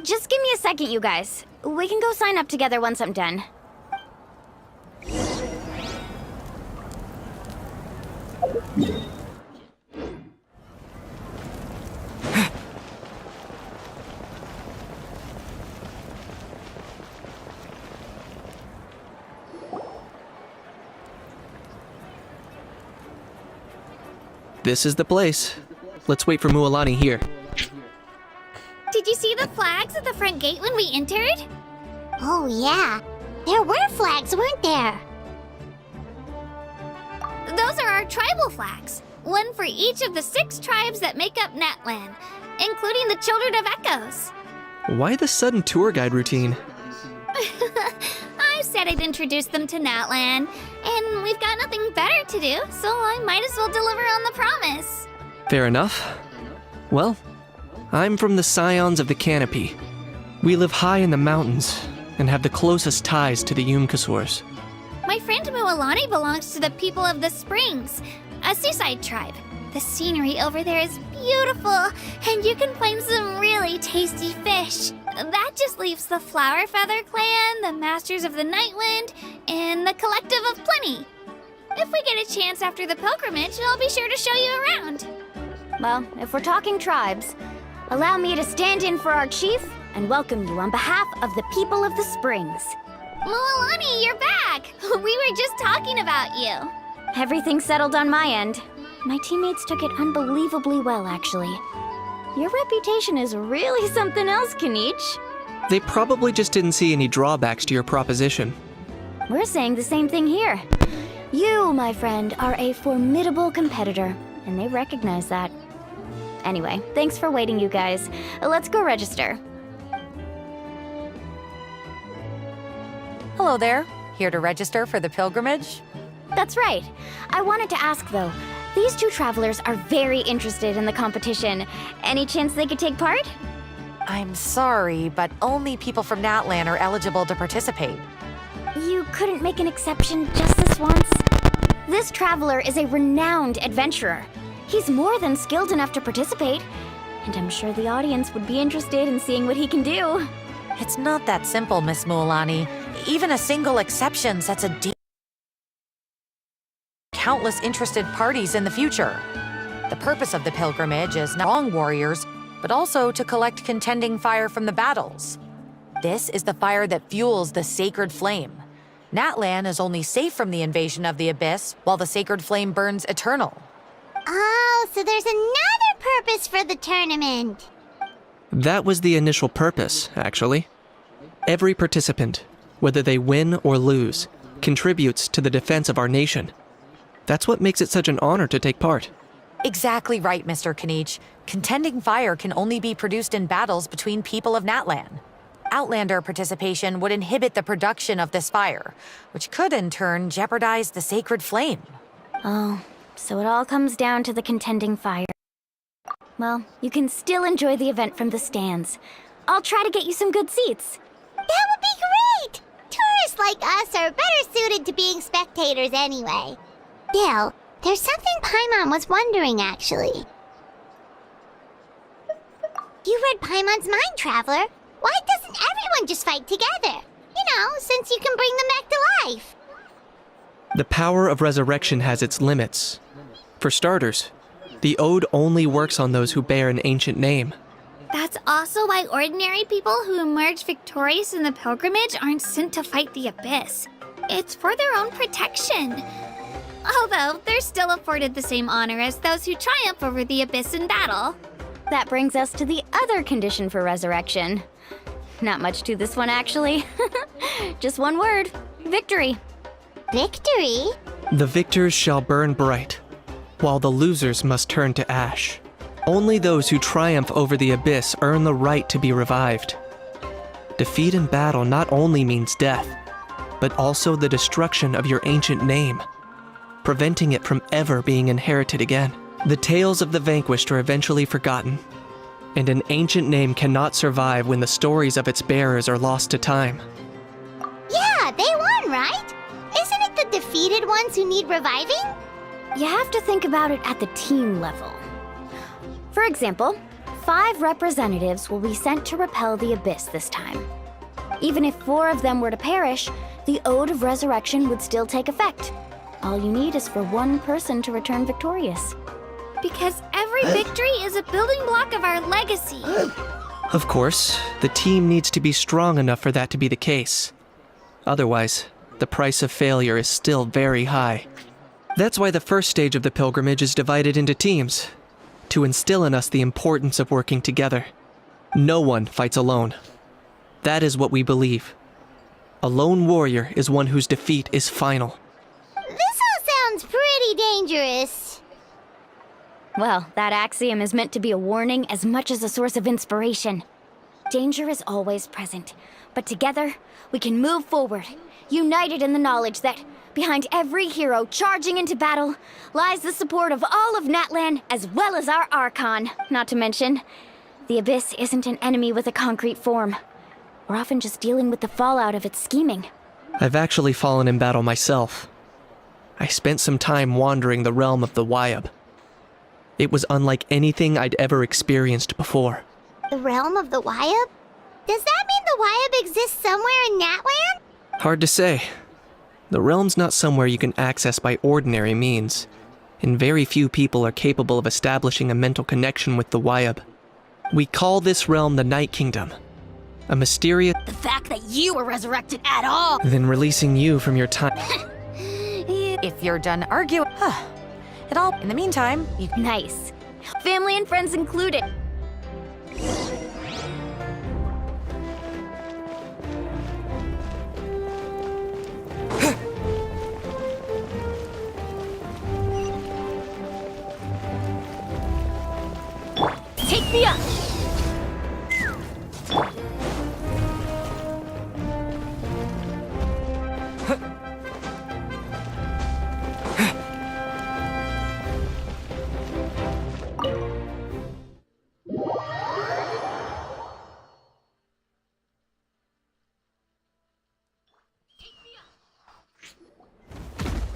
Just give me a second, you guys. We can go sign up together once I'm done. This is the place. Let's wait for Mualani here. Did you see the flags at the front gate when we entered? Oh, yeah. There were flags, weren't there? Those are our tribal flags. One for each of the 6 tribes that make up Natland, including the Children of Echoes. Why the sudden tour guide routine? I said I'd introduce them to Natland, and we've got nothing better to do, so I might as well deliver on the promise. Fair enough. Well, I'm from the Scions of the Canopy. We live high in the mountains and have the closest ties to the Yumkasors. My friend Mualani belongs to the people of the Springs, a seaside tribe. The scenery over there is beautiful, and you can find some really tasty fish. That just leaves the Flower Feather Clan, the Masters of the Nightwind, and the Collective of Plenty. If we get a chance after the pilgrimage, I'll be sure to show you around. Well, if we're talking tribes, allow me to stand in for our chief and welcome you on behalf of the people of the Springs. Mualani, you're back! We were just talking about you. Everything's settled on my end. My teammates took it unbelievably well, actually. Your reputation is really something else, Kanich. They probably just didn't see any drawbacks to your proposition. We're saying the same thing here. You, my friend, are a formidable competitor, and they recognize that. Anyway, thanks for waiting, you guys. Let's go register. Hello there. Here to register for the pilgrimage? That's right. I wanted to ask, though. These 2 travelers are very interested in the competition. Any chance they could take part? I'm sorry, but only people from Natland are eligible to participate. You couldn't make an exception just this once? This traveler is a renowned adventurer. He's more than skilled enough to participate, and I'm sure the audience would be interested in seeing what he can do. It's not that simple, Miss Mualani. Even a single exception sets a countless interested parties in the future. The purpose of the pilgrimage is not strong warriors, but also to collect contending fire from the battles. This is the fire that fuels the sacred flame. Natland is only safe from the invasion of the Abyss, while the sacred flame burns eternal. Oh, so there's another purpose for the tournament. That was the initial purpose, actually. Every participant, whether they win or lose, contributes to the defense of our nation. That's what makes it such an honor to take part. Exactly right, Mr. Kanich. Contending fire can only be produced in battles between people of Natland. Outlander participation would inhibit the production of this fire, which could in turn jeopardize the sacred flame. Oh, so it all comes down to the contending fire. Well, you can still enjoy the event from the stands. I'll try to get you some good seats. That would be great! Tourists like us are better suited to being spectators anyway. Still, there's something Paimon was wondering, actually. You read Paimon's mind, Traveler. Why doesn't everyone just fight together? You know, since you can bring them back to life. The power of resurrection has its limits. For starters, the ode only works on those who bear an ancient name. That's also why ordinary people who emerge victorious in the pilgrimage aren't sent to fight the Abyss. It's for their own protection. Although, they're still afforded the same honor as those who triumph over the abyss in battle. That brings us to the other condition for resurrection. Not much to this one, actually. Just one word. Victory. Victory? The victors shall burn bright, while the losers must turn to ash. Only those who triumph over the abyss earn the right to be revived. Defeat in battle not only means death, but also the destruction of your ancient name, preventing it from ever being inherited again. The tales of the vanquished are eventually forgotten, and an ancient name cannot survive when the stories of its bearers are lost to time. Yeah, they won, right? Isn't it the defeated ones who need reviving? You have to think about it at the team level. For example, 5 representatives will be sent to repel the abyss this time. Even if 4 of them were to perish, the Ode of Resurrection would still take effect. All you need is for 1 person to return victorious. Because every victory is a building block of our legacy. Of course, the team needs to be strong enough for that to be the case. Otherwise, the price of failure is still very high. That's why the first stage of the pilgrimage is divided into teams, to instill in us the importance of working together. No one fights alone. That is what we believe. A lone warrior is one whose defeat is final. This all sounds pretty dangerous. Well, that axiom is meant to be a warning as much as a source of inspiration. Danger is always present, but together, we can move forward, united in the knowledge that behind every hero charging into battle lies the support of all of Natland as well as our Archon. Not to mention, the Abyss isn't an enemy with a concrete form. We're often just dealing with the fallout of its scheming. I've actually fallen in battle myself. I spent some time wandering the realm of the Wyab. It was unlike anything I'd ever experienced before. The realm of the Wyab? Does that mean the Wyab exists somewhere in Natland? Hard to say. The realm's not somewhere you can access by ordinary means, and very few people are capable of establishing a mental connection with the Wyab. We call this realm the Night Kingdom, a mysterious... The fact that you were resurrected at all! Then releasing you from your time... If you're done arguing, it all. In the meantime, you can. Nice. Family and friends included. Take me up!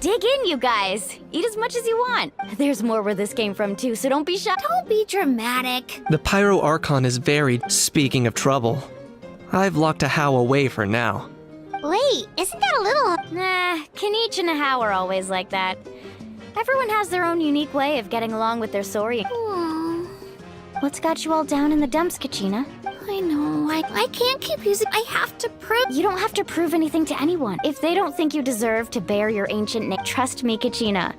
Dig in, you guys. Eat as much as you want. There's more where this came from, too, so don't be shy. Don't be dramatic. The Pyro Archon is varied. Speaking of trouble, I've locked a How away for now. Wait, isn't that a little... Nah, Kanich and a How are always like that. Everyone has their own unique way of getting along with their Sori. Aww. What's got you all down in the dumps, Kachina? I know, I can't keep using... I have to prove... You don't have to prove anything to anyone. If they don't think you deserve to bear your ancient name, trust me, Kachina.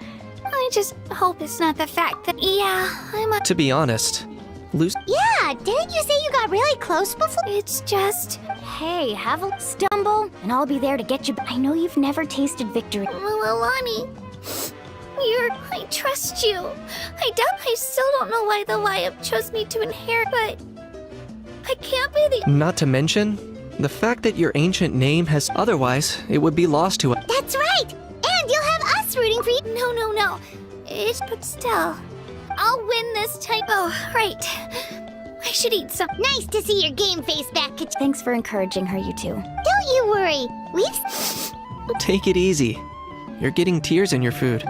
I just hope it's not the fact that... Yeah, I'm a... To be honest, Yeah, didn't you say you got really close before? It's just... Hey, have a stumble, and I'll be there to get you. I know you've never tasted victory. Alani, I trust you. I still don't know why the Wyab chose me to inherit, but... I can't be the... not to mention, the fact that your ancient name has... Otherwise, it would be lost to us. That's right! And you'll have us rooting for you. No. It's... But still, I'll win this time. Oh, right. I should eat some... Nice to see your game face back, Kachina. Thanks for encouraging her, you two. Don't you worry. We've... Take it easy. You're getting tears in your food.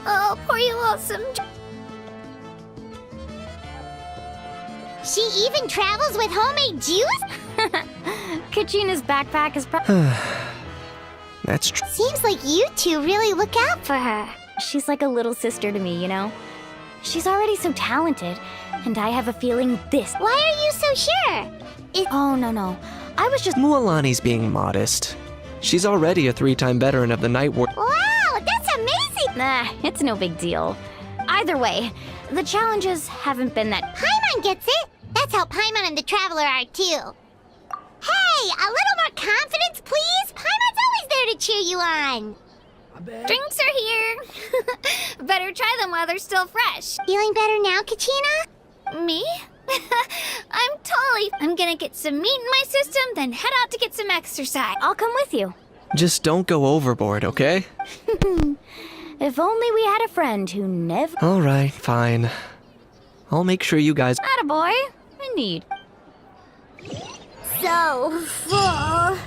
I'll pour you all some... She even travels with homemade juice? Kachina's backpack is That's true. Seems like you two really look out for her. She's like a little sister to me, you know? She's already so talented, and I have a feeling this... Why are you so sure? Oh, no. I was just... Mualani's being modest. She's already a 3-time veteran of the Night War. Wow, that's amazing! Nah, it's no big deal. Either way, the challenges haven't been that. Paimon gets it. That's how Paimon and the Traveler are too. Hey, a little more confidence, please. Paimon's always there to cheer you on. My bad. Drinks are here. Better try them while they're still fresh. Feeling better now, Kachina? Me? I'm gonna get some meat in my system, then head out to get some exercise. I'll come with you. Just don't go overboard, okay? If only we had a friend who never. Alright, fine. I'll make sure you guys. Attaboy. Indeed. So full. I'm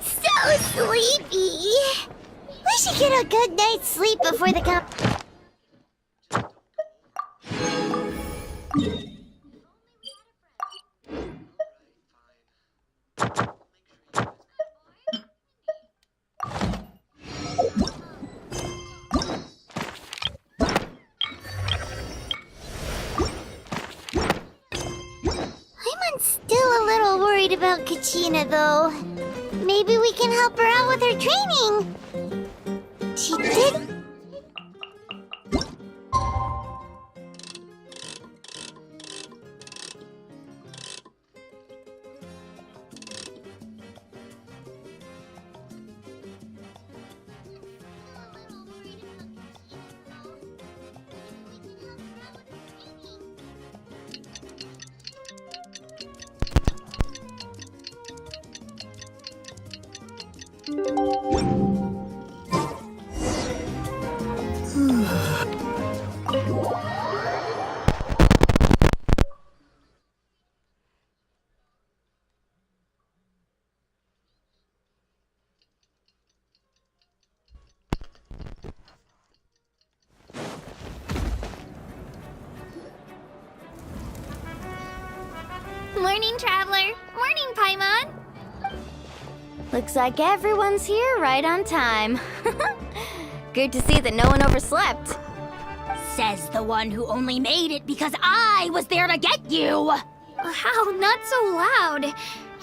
so sleepy. We should get a good night's sleep before the comp. I'm still a little worried about Kachina, though. Maybe we can help her out with her training. She did. Morning, Traveler. Morning, Paimon. Looks like everyone's here right on time. Good to see that no one overslept. Says the one who only made it because I was there to get you. Wow, not so loud.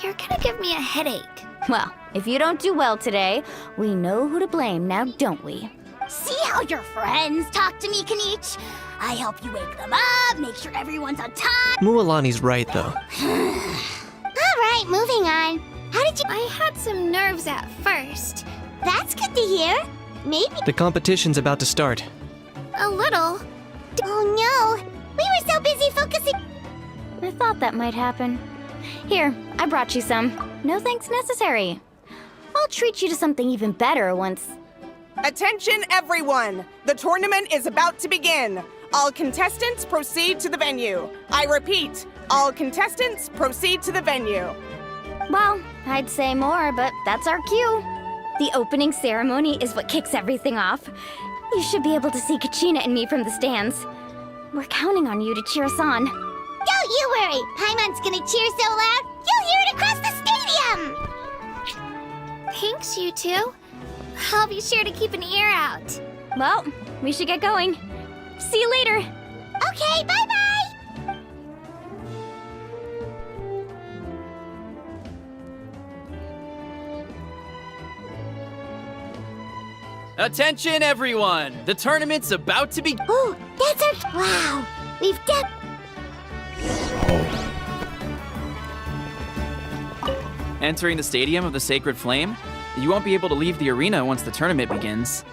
You're gonna give me a headache. Well, if you don't do well today, we know who to blame now, don't we? See how your friends talk to me, Kanich? I help you wake them up, make sure everyone's on time. Mualani's right, though. All right, moving on. How did you... I had some nerves at first. That's good to hear. Maybe... The competition's about to start. A little. Oh no, we were so busy focusing... I thought that might happen. Here, I brought you some. No thanks necessary. I'll treat you to something even better once... Attention, everyone! The tournament is about to begin. All contestants proceed to the venue. I repeat, all contestants proceed to the venue. Well, I'd say more, but that's our cue. The opening ceremony is what kicks everything off. You should be able to see Kachina and me from the stands. We're counting on you to cheer us on. Don't you worry, Paimon's gonna cheer so loud, you'll hear it across the stadium! Thanks, you two. I'll be sure to keep an ear out. Well, we should get going. See you later. Okay, bye-bye! Attention, everyone! The tournament's about to begin. Ooh, that's our... Wow, we've got... Entering the Stadium of the Sacred Flame, you won't be able to leave the arena once the tournament begins.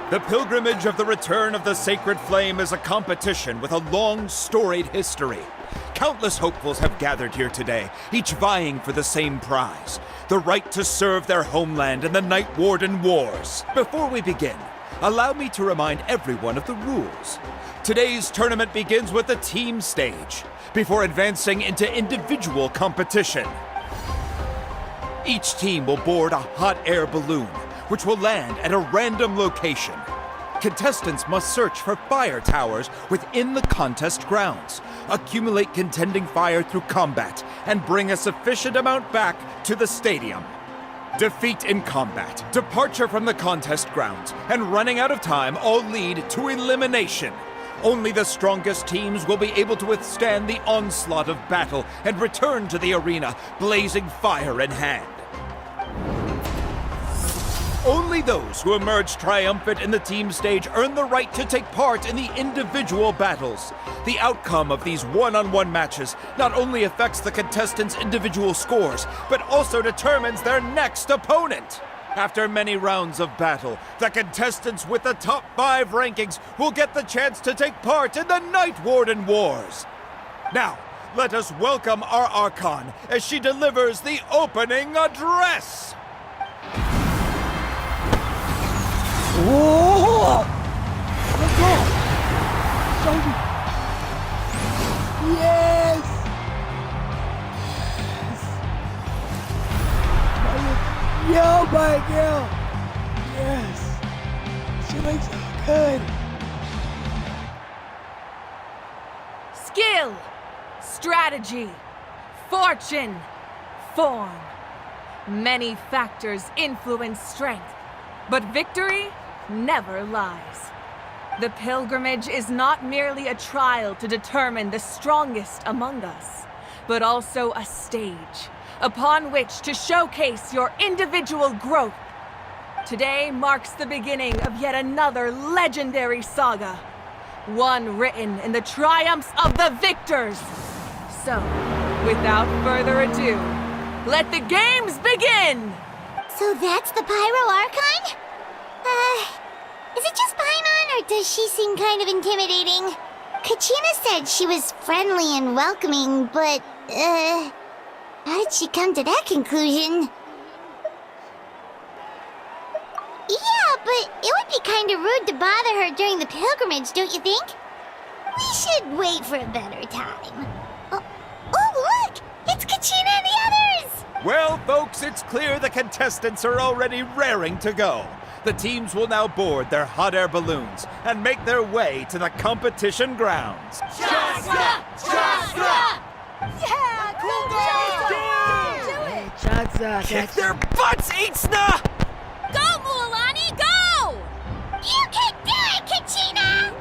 The pilgrimage of the return of the Sacred Flame is a competition with a long, storied history. Countless hopefuls have gathered here today, each vying for the same prize, the right to serve their homeland in the Night Warden Wars. Before we begin, allow me to remind everyone of the rules. Today's tournament begins with the team stage, before advancing into individual competition. Each team will board a hot air balloon, which will land at a random location. Contestants must search for fire towers within the contest grounds, accumulate contending fire through combat, and bring a sufficient amount back to the stadium. Defeat in combat, departure from the contest grounds, and running out of time all lead to elimination. Only the strongest teams will be able to withstand the onslaught of battle and return to the arena, blazing fire in hand. Only those who emerge triumphant in the team stage earn the right to take part in the individual battles. The outcome of these one-on-one matches not only affects the contestants' individual scores, but also determines their next opponent. After many rounds of battle, the contestants with the top 5 rankings will get the chance to take part in the Night Warden Wars. Now, let us welcome our Archon as she delivers the opening address. Whoa! Let's go! Show me! Yes! Yo, my girl! Yes! She looks so good! Skill, strategy, fortune, form. Many factors influence strength, but victory never lies. The pilgrimage is not merely a trial to determine the strongest among us, but also a stage upon which to showcase your individual growth. Today marks the beginning of yet another legendary saga, one written in the triumphs of the victors. So, without further ado, let the games begin! So that's the Pyro Archon? Is it just Paimon, or does she seem kind of intimidating? Kachina said she was friendly and welcoming, but, how did she come to that conclusion? Yeah, but it would be kind of rude to bother her during the pilgrimage, don't you think? We should wait for a better time. Oh, look! It's Kachina and the others! Well, folks, it's clear the contestants are already raring to go. The teams will now board their hot air balloons and make their way to the competition grounds. Chaska! Chaska! Yeah, cool down! Hey, Chaza! Kick their butts, Itzna! Go, Mualani, go! You can do it, Kachina!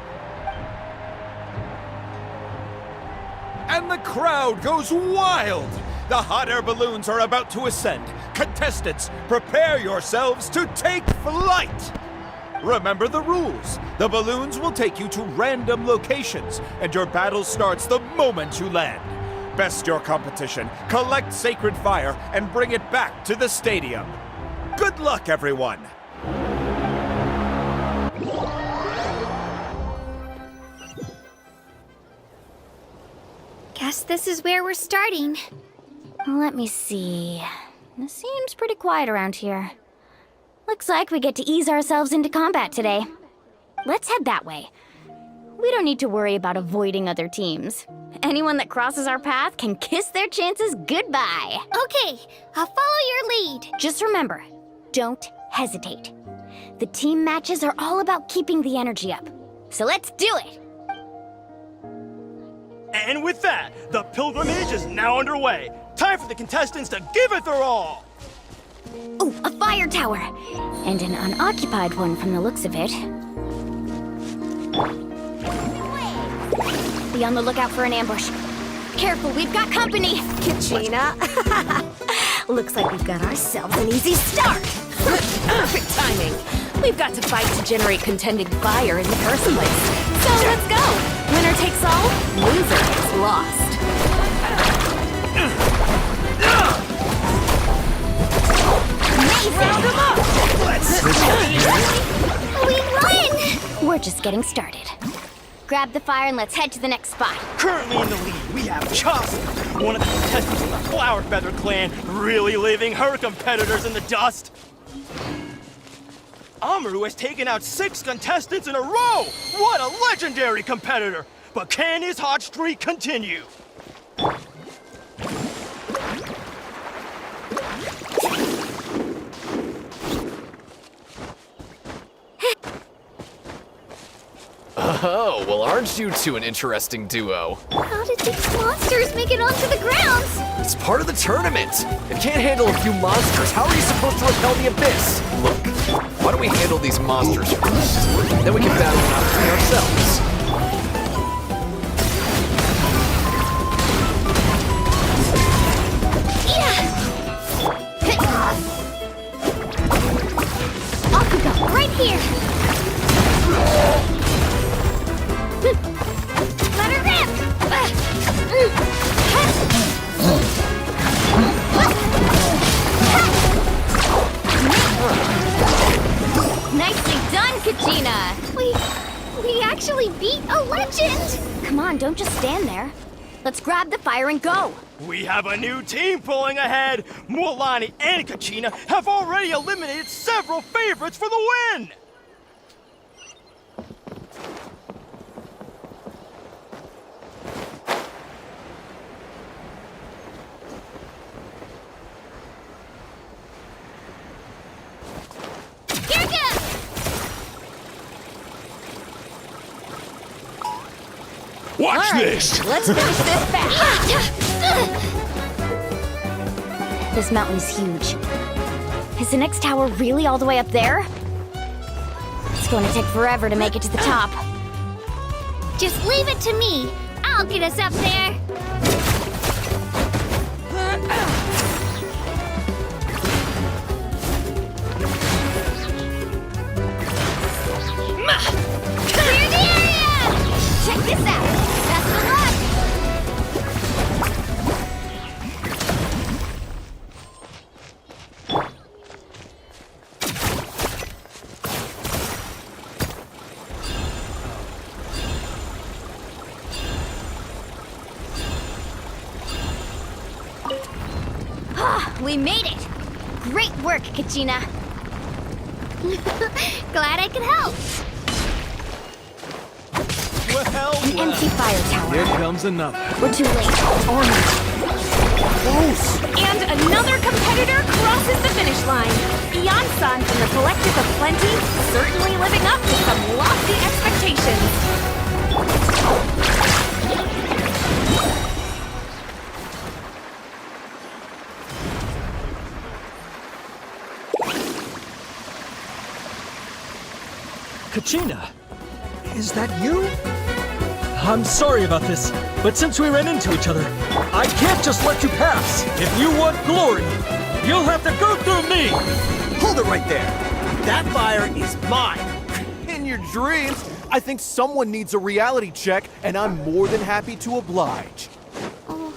And the crowd goes wild! The hot air balloons are about to ascend. Contestants, prepare yourselves to take flight! Remember the rules. The balloons will take you to random locations, and your battle starts the moment you land. Best your competition, collect sacred fire, and bring it back to the stadium. Good luck, everyone! Guess this is where we're starting. Let me see. It seems pretty quiet around here. Looks like we get to ease ourselves into combat today. Let's head that way. We don't need to worry about avoiding other teams. Anyone that crosses our path can kiss their chances goodbye. Okay, I'll follow your lead. Just remember, don't hesitate. The team matches are all about keeping the energy up. So let's do it! And with that, the pilgrimage is now underway. Time for the contestants to give it their all! Ooh, a fire tower! And an unoccupied one from the looks of it. Be on the lookout for an ambush. Careful, we've got company! Kachina. Looks like we've got ourselves an easy start! Perfect timing. We've got to fight to generate contending fire in the first place. So let's go. Winner takes all, loser is lost. Round 'em up! We won! We're just getting started. Grab the fire and let's head to the next spot. Currently in the lead, we have Chaska, one of the contestants of the Flower Feather clan, really leaving her competitors in the dust. Amaru has taken out 6 contestants in a row! What a legendary competitor! But can his hot streak continue? Oh, well, aren't you two an interesting duo? How did these monsters make it onto the grounds? It's part of the tournament. If you can't handle a few monsters, how are you supposed to repel the abyss? Look, why don't we handle these monsters first? Then we can battle them out between ourselves. Akugo, right here! Let her rip! Nicely done, Kachina! We actually beat a legend! Come on, don't just stand there. Let's grab the fire and go. We have a new team pulling ahead. Mualani and Kachina have already eliminated several favorites for the win. Here goes! Watch this! Let's finish this fast. This mountain's huge. Is the next tower really all the way up there? It's going to take forever to make it to the top. Just leave it to me. I'll get us up there. Clear the area! Check this out. Best of luck! We made it! Great work, Kachina! Glad I could help. An empty fire tower. Here comes another. We're too late. And another competitor crosses the finish line. Ian-san from the Collective of Plenty, certainly living up to some lofty expectations. Kachina, is that you? I'm sorry about this, but since we ran into each other, I can't just let you pass. If you want glory, you'll have to go through me. Hold it right there. That fire is mine. In your dreams, I think someone needs a reality check, and I'm more than happy to oblige. Well,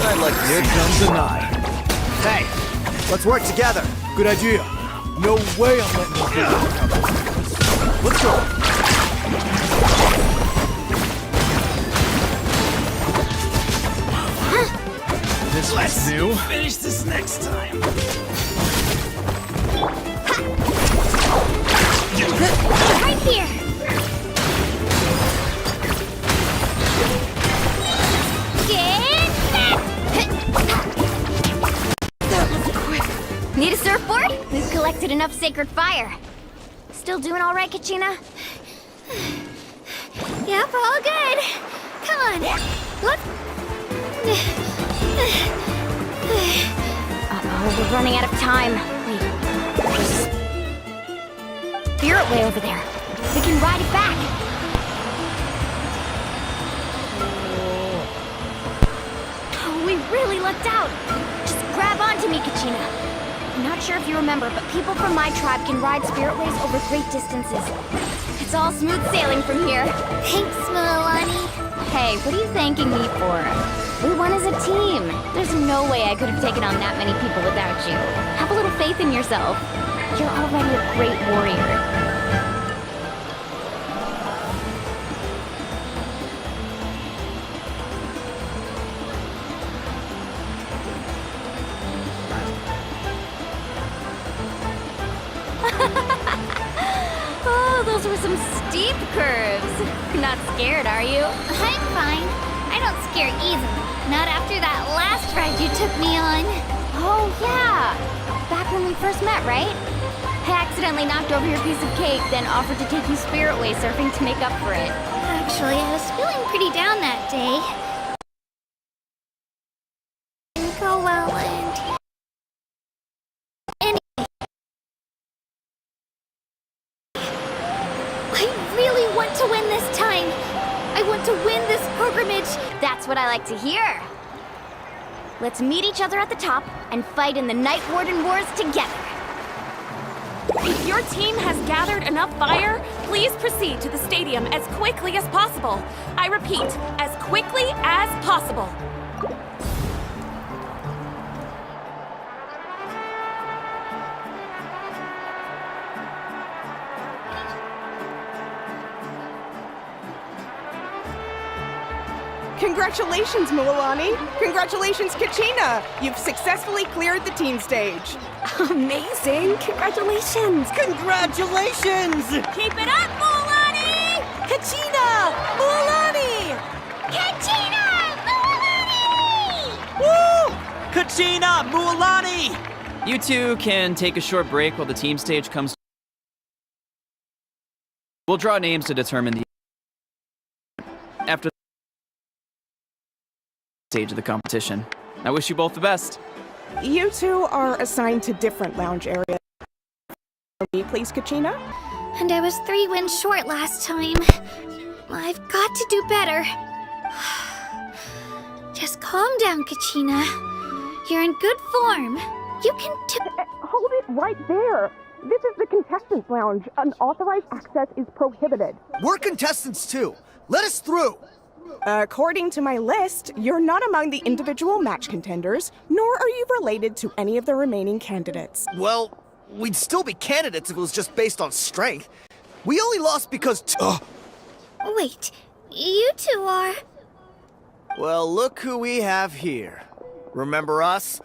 I'd like to Here comes the night. Hey, let's work together. Good idea. No way I'm letting this go. Let's go. This was new. Finish this next time. Right here. Get back! That was quick. Need a surfboard? We've collected enough sacred fire. Still doing all right, Kachina? Yep, all good. Come on. Let's... Uh-oh, we're running out of time. Wait, there's a spirit way over there. We can ride it back. Oh, we really lucked out. Just grab onto me, Kachina. I'm not sure if you remember, but people from my tribe can ride spiritways over great distances. It's all smooth sailing from here. Thanks, Mualani. Hey, what are you thanking me for? We won as a team. There's no way I could have taken on that many people without you. Have a little faith in yourself. You're already a great warrior. Oh, those were some steep curves. You're not scared, are you? I'm fine. I don't scare easily. Not after that last ride you took me on. Oh, yeah. Back when we first met, right? Hey, accidentally knocked over your piece of cake, then offered to take you spirit way surfing to make up for it. Actually, I was feeling pretty down that day. Didn't go well, and... Anyway. I really want to win this time. I want to win this pilgrimage. That's what I like to hear. Let's meet each other at the top and fight in the Night Warden Wars together. If your team has gathered enough fire, please proceed to the stadium as quickly as possible. I repeat, as quickly as possible. Congratulations, Mualani! Congratulations, Kachina! You've successfully cleared the team stage. Amazing! Congratulations! Congratulations! Keep it up, Mualani! Kachina! Mualani! Kachina! Mualani! Woo! Kachina! Mualani! You two can take a short break while the team stage comes. We'll draw names to determine the after the stage of the competition. I wish you both the best. You two are assigned to different lounge areas. Please, Kachina? And I was 3 wins short last time. I've got to do better. Just calm down, Kachina. You're in good form. You can Hold it right there! This is the contestants' lounge. Unauthorized access is prohibited. We're contestants too. Let us through. According to my list, you're not among the individual match contenders, nor are you related to any of the remaining candidates. Well, we'd still be candidates if it was just based on strength. We only lost because... Wait, you two are... Well, look who we have here. Remember us?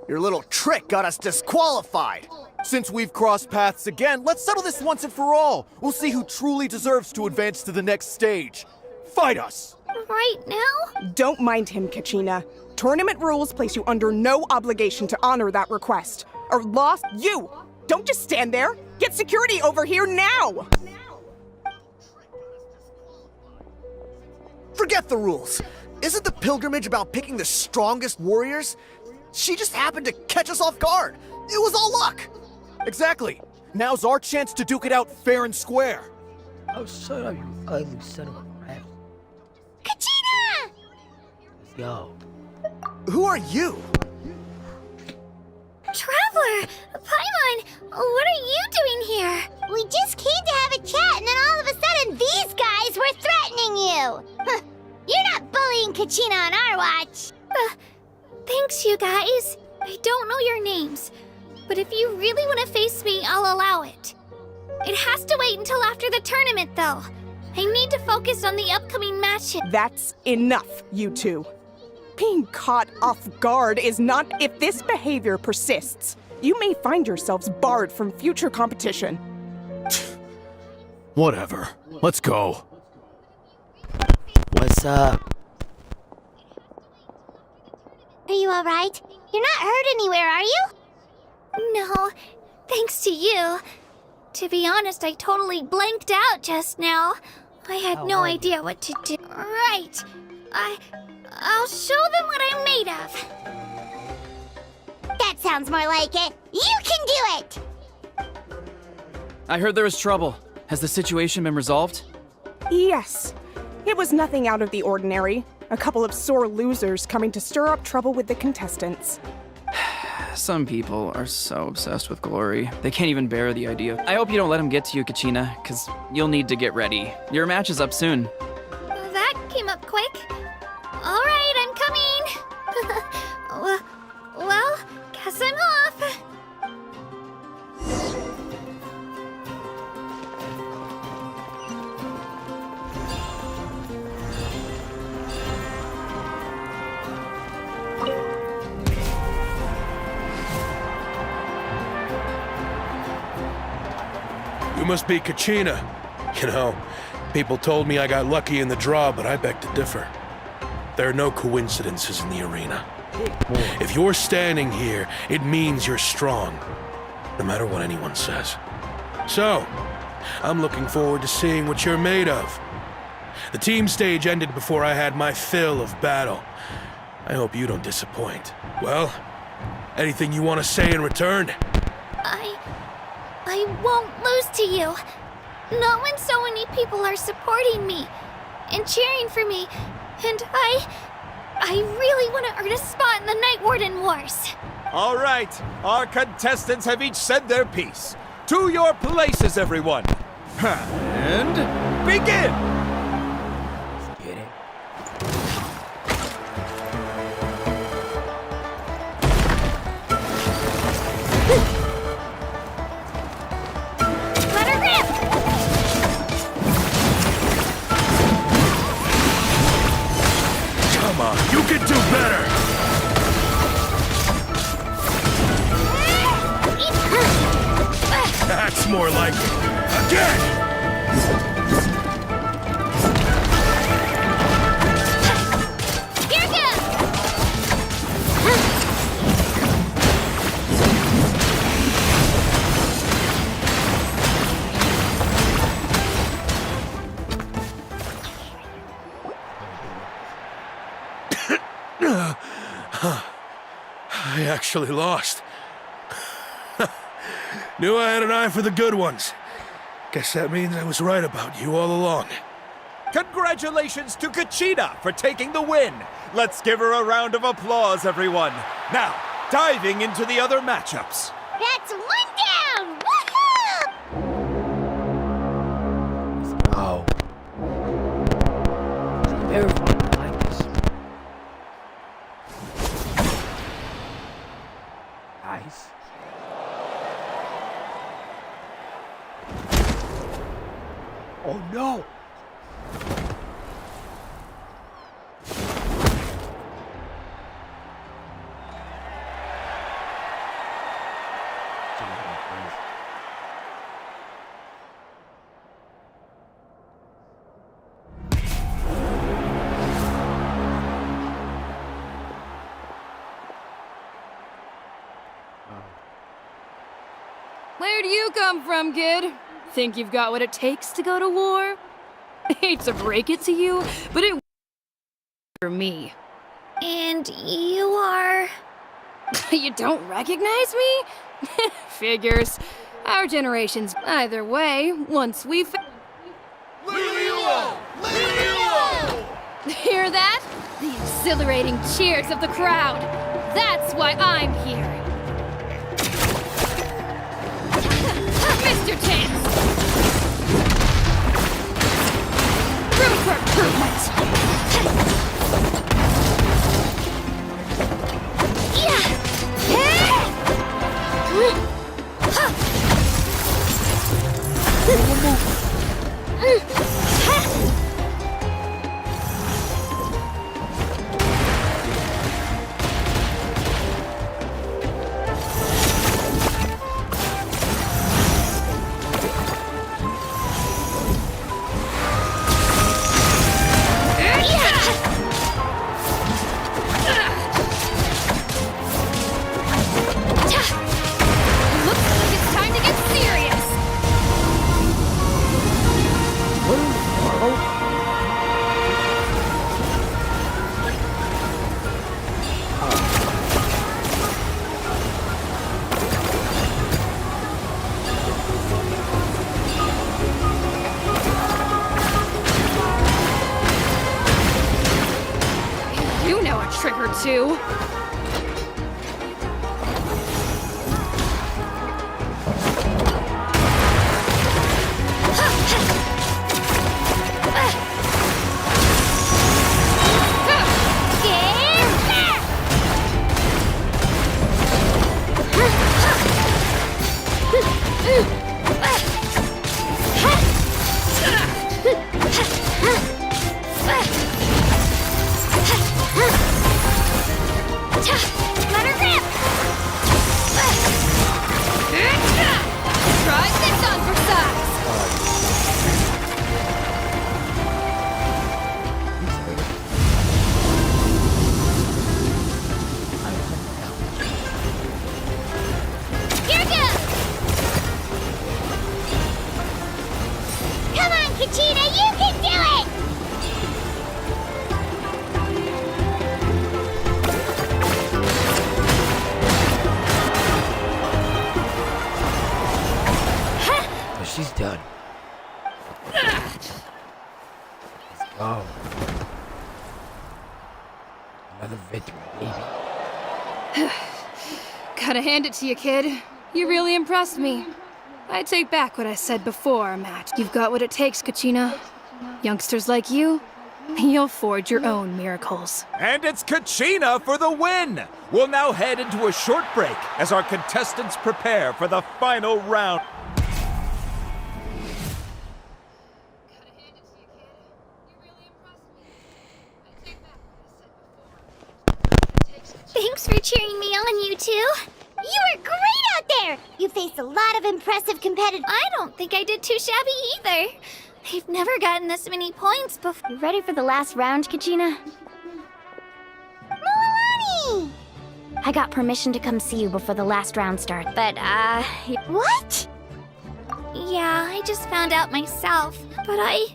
Your little trick got us disqualified. Since we've crossed paths again, let's settle this once and for all. We'll see who truly deserves to advance to the next stage. Fight us! Right now? Don't mind him, Kachina. Tournament rules place you under no obligation to honor that request. Or lost you! Don't just stand there! Get security over here now! Forget the rules. Isn't the pilgrimage about picking the strongest warriors? She just happened to catch us off guard. It was all luck. Exactly. Now's our chance to duke it out fair and square. Oh, shut up, you ugly son of a crap. Kachina! Let's go. Who are you? Traveler! Paimon! What are you doing here? We just came to have a chat, and then all of a sudden these guys were threatening you! Huh. You're not bullying Kachina on our watch! Thanks, you guys. I don't know your names, but if you really want to face me, I'll allow it. It has to wait until after the tournament, though. I need to focus on the upcoming matches. That's enough, you two. Being caught off guard is not... If this behavior persists, you may find yourselves barred from future competition. Whatever. Let's go. What's up? Are you alright? You're not hurt anywhere, are you? No, thanks to you. To be honest, I totally blanked out just now. I had no idea what to do. Right. I'll show them what I'm made of. That sounds more like it. You can do it! I heard there was trouble. Has the situation been resolved? Yes. It was nothing out of the ordinary. A couple of sore losers coming to stir up trouble with the contestants. Some people are so obsessed with glory, they can't even bear the idea. I hope you don't let them get to you, Kachina, because you'll need to get ready. Your match is up soon. That came up quick. All right, I'm coming. well, guess I'm off. You must be Kachina. You know, people told me I got lucky in the draw, but I beg to differ. There are no coincidences in the arena. If you're standing here, it means you're strong, no matter what anyone says. So, I'm looking forward to seeing what you're made of. The team stage ended before I had my fill of battle. I hope you don't disappoint. Well, anything you want to say in return? I won't lose to you. Not when so many people are supporting me and cheering for me, and I really want to earn a spot in the Night Warden Wars. All right, our contestants have each said their piece. To your places, everyone. And begin! Let's get it. Let her rip! Come on, you can do better! That's more like it. Again! Here goes! I actually lost. Knew I had an eye for the good ones. Guess that means I was right about you all along. Congratulations to Kachina for taking the win. Let's give her a round of applause, everyone. Now, diving into the other matchups. That's one down! Woohoo! Oh. Very fun. I like this. Nice. Oh no! Where do you come from, kid? Think you've got what it takes to go to war? Hate to break it to you, but it for me. And you are... You don't recognize me? Figures. Our generation's either way, once we Hear that? The exhilarating cheers of the crowd. That's why I'm here. Mr. Chance! Room for improvement! Too. Kachina! You can do it! Oh, she's done. Let's go. Another victory, baby. Gotta hand it to you, kid. You really impressed me. I take back what I said before, Matt. You've got what it takes, Kachina. Youngsters like you, you'll forge your own miracles. And it's Kachina for the win! We'll now head into a short break as our contestants prepare for the final round. Thanks for cheering me on, you two. You were great out there! You faced a lot of impressive competitive— I don't think I did too shabby either. I've never gotten this many points before. You ready for the last round, Kachina? Moalani! I got permission to come see you before the last round starts, but, What? Yeah, I just found out myself, but I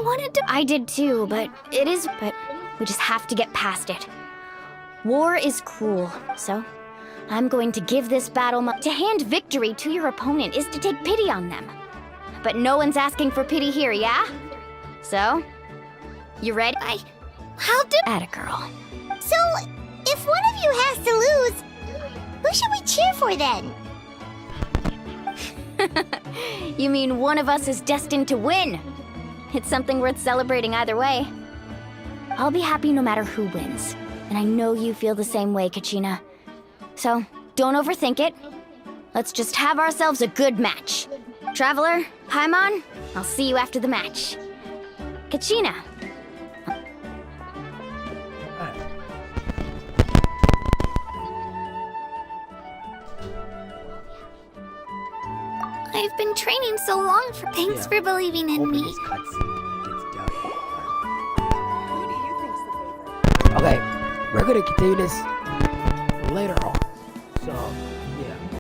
wanted to— I did too, but we just have to get past it. War is cruel, so I'm going to give this battle to hand victory to your opponent is to take pity on them. But no one's asking for pity here, yeah? So, you ready? How do— Atta girl. So, if one of you has to lose, who should we cheer for then? You mean one of us is destined to win? It's something worth celebrating either way. I'll be happy no matter who wins. And I know you feel the same way, Kachina. So, don't overthink it. Let's just have ourselves a good match. Traveler, Paimon, I'll see you after the match. Kachina. I've been training so long for— Thanks for believing in me. Okay, we're gonna continue this later on. So,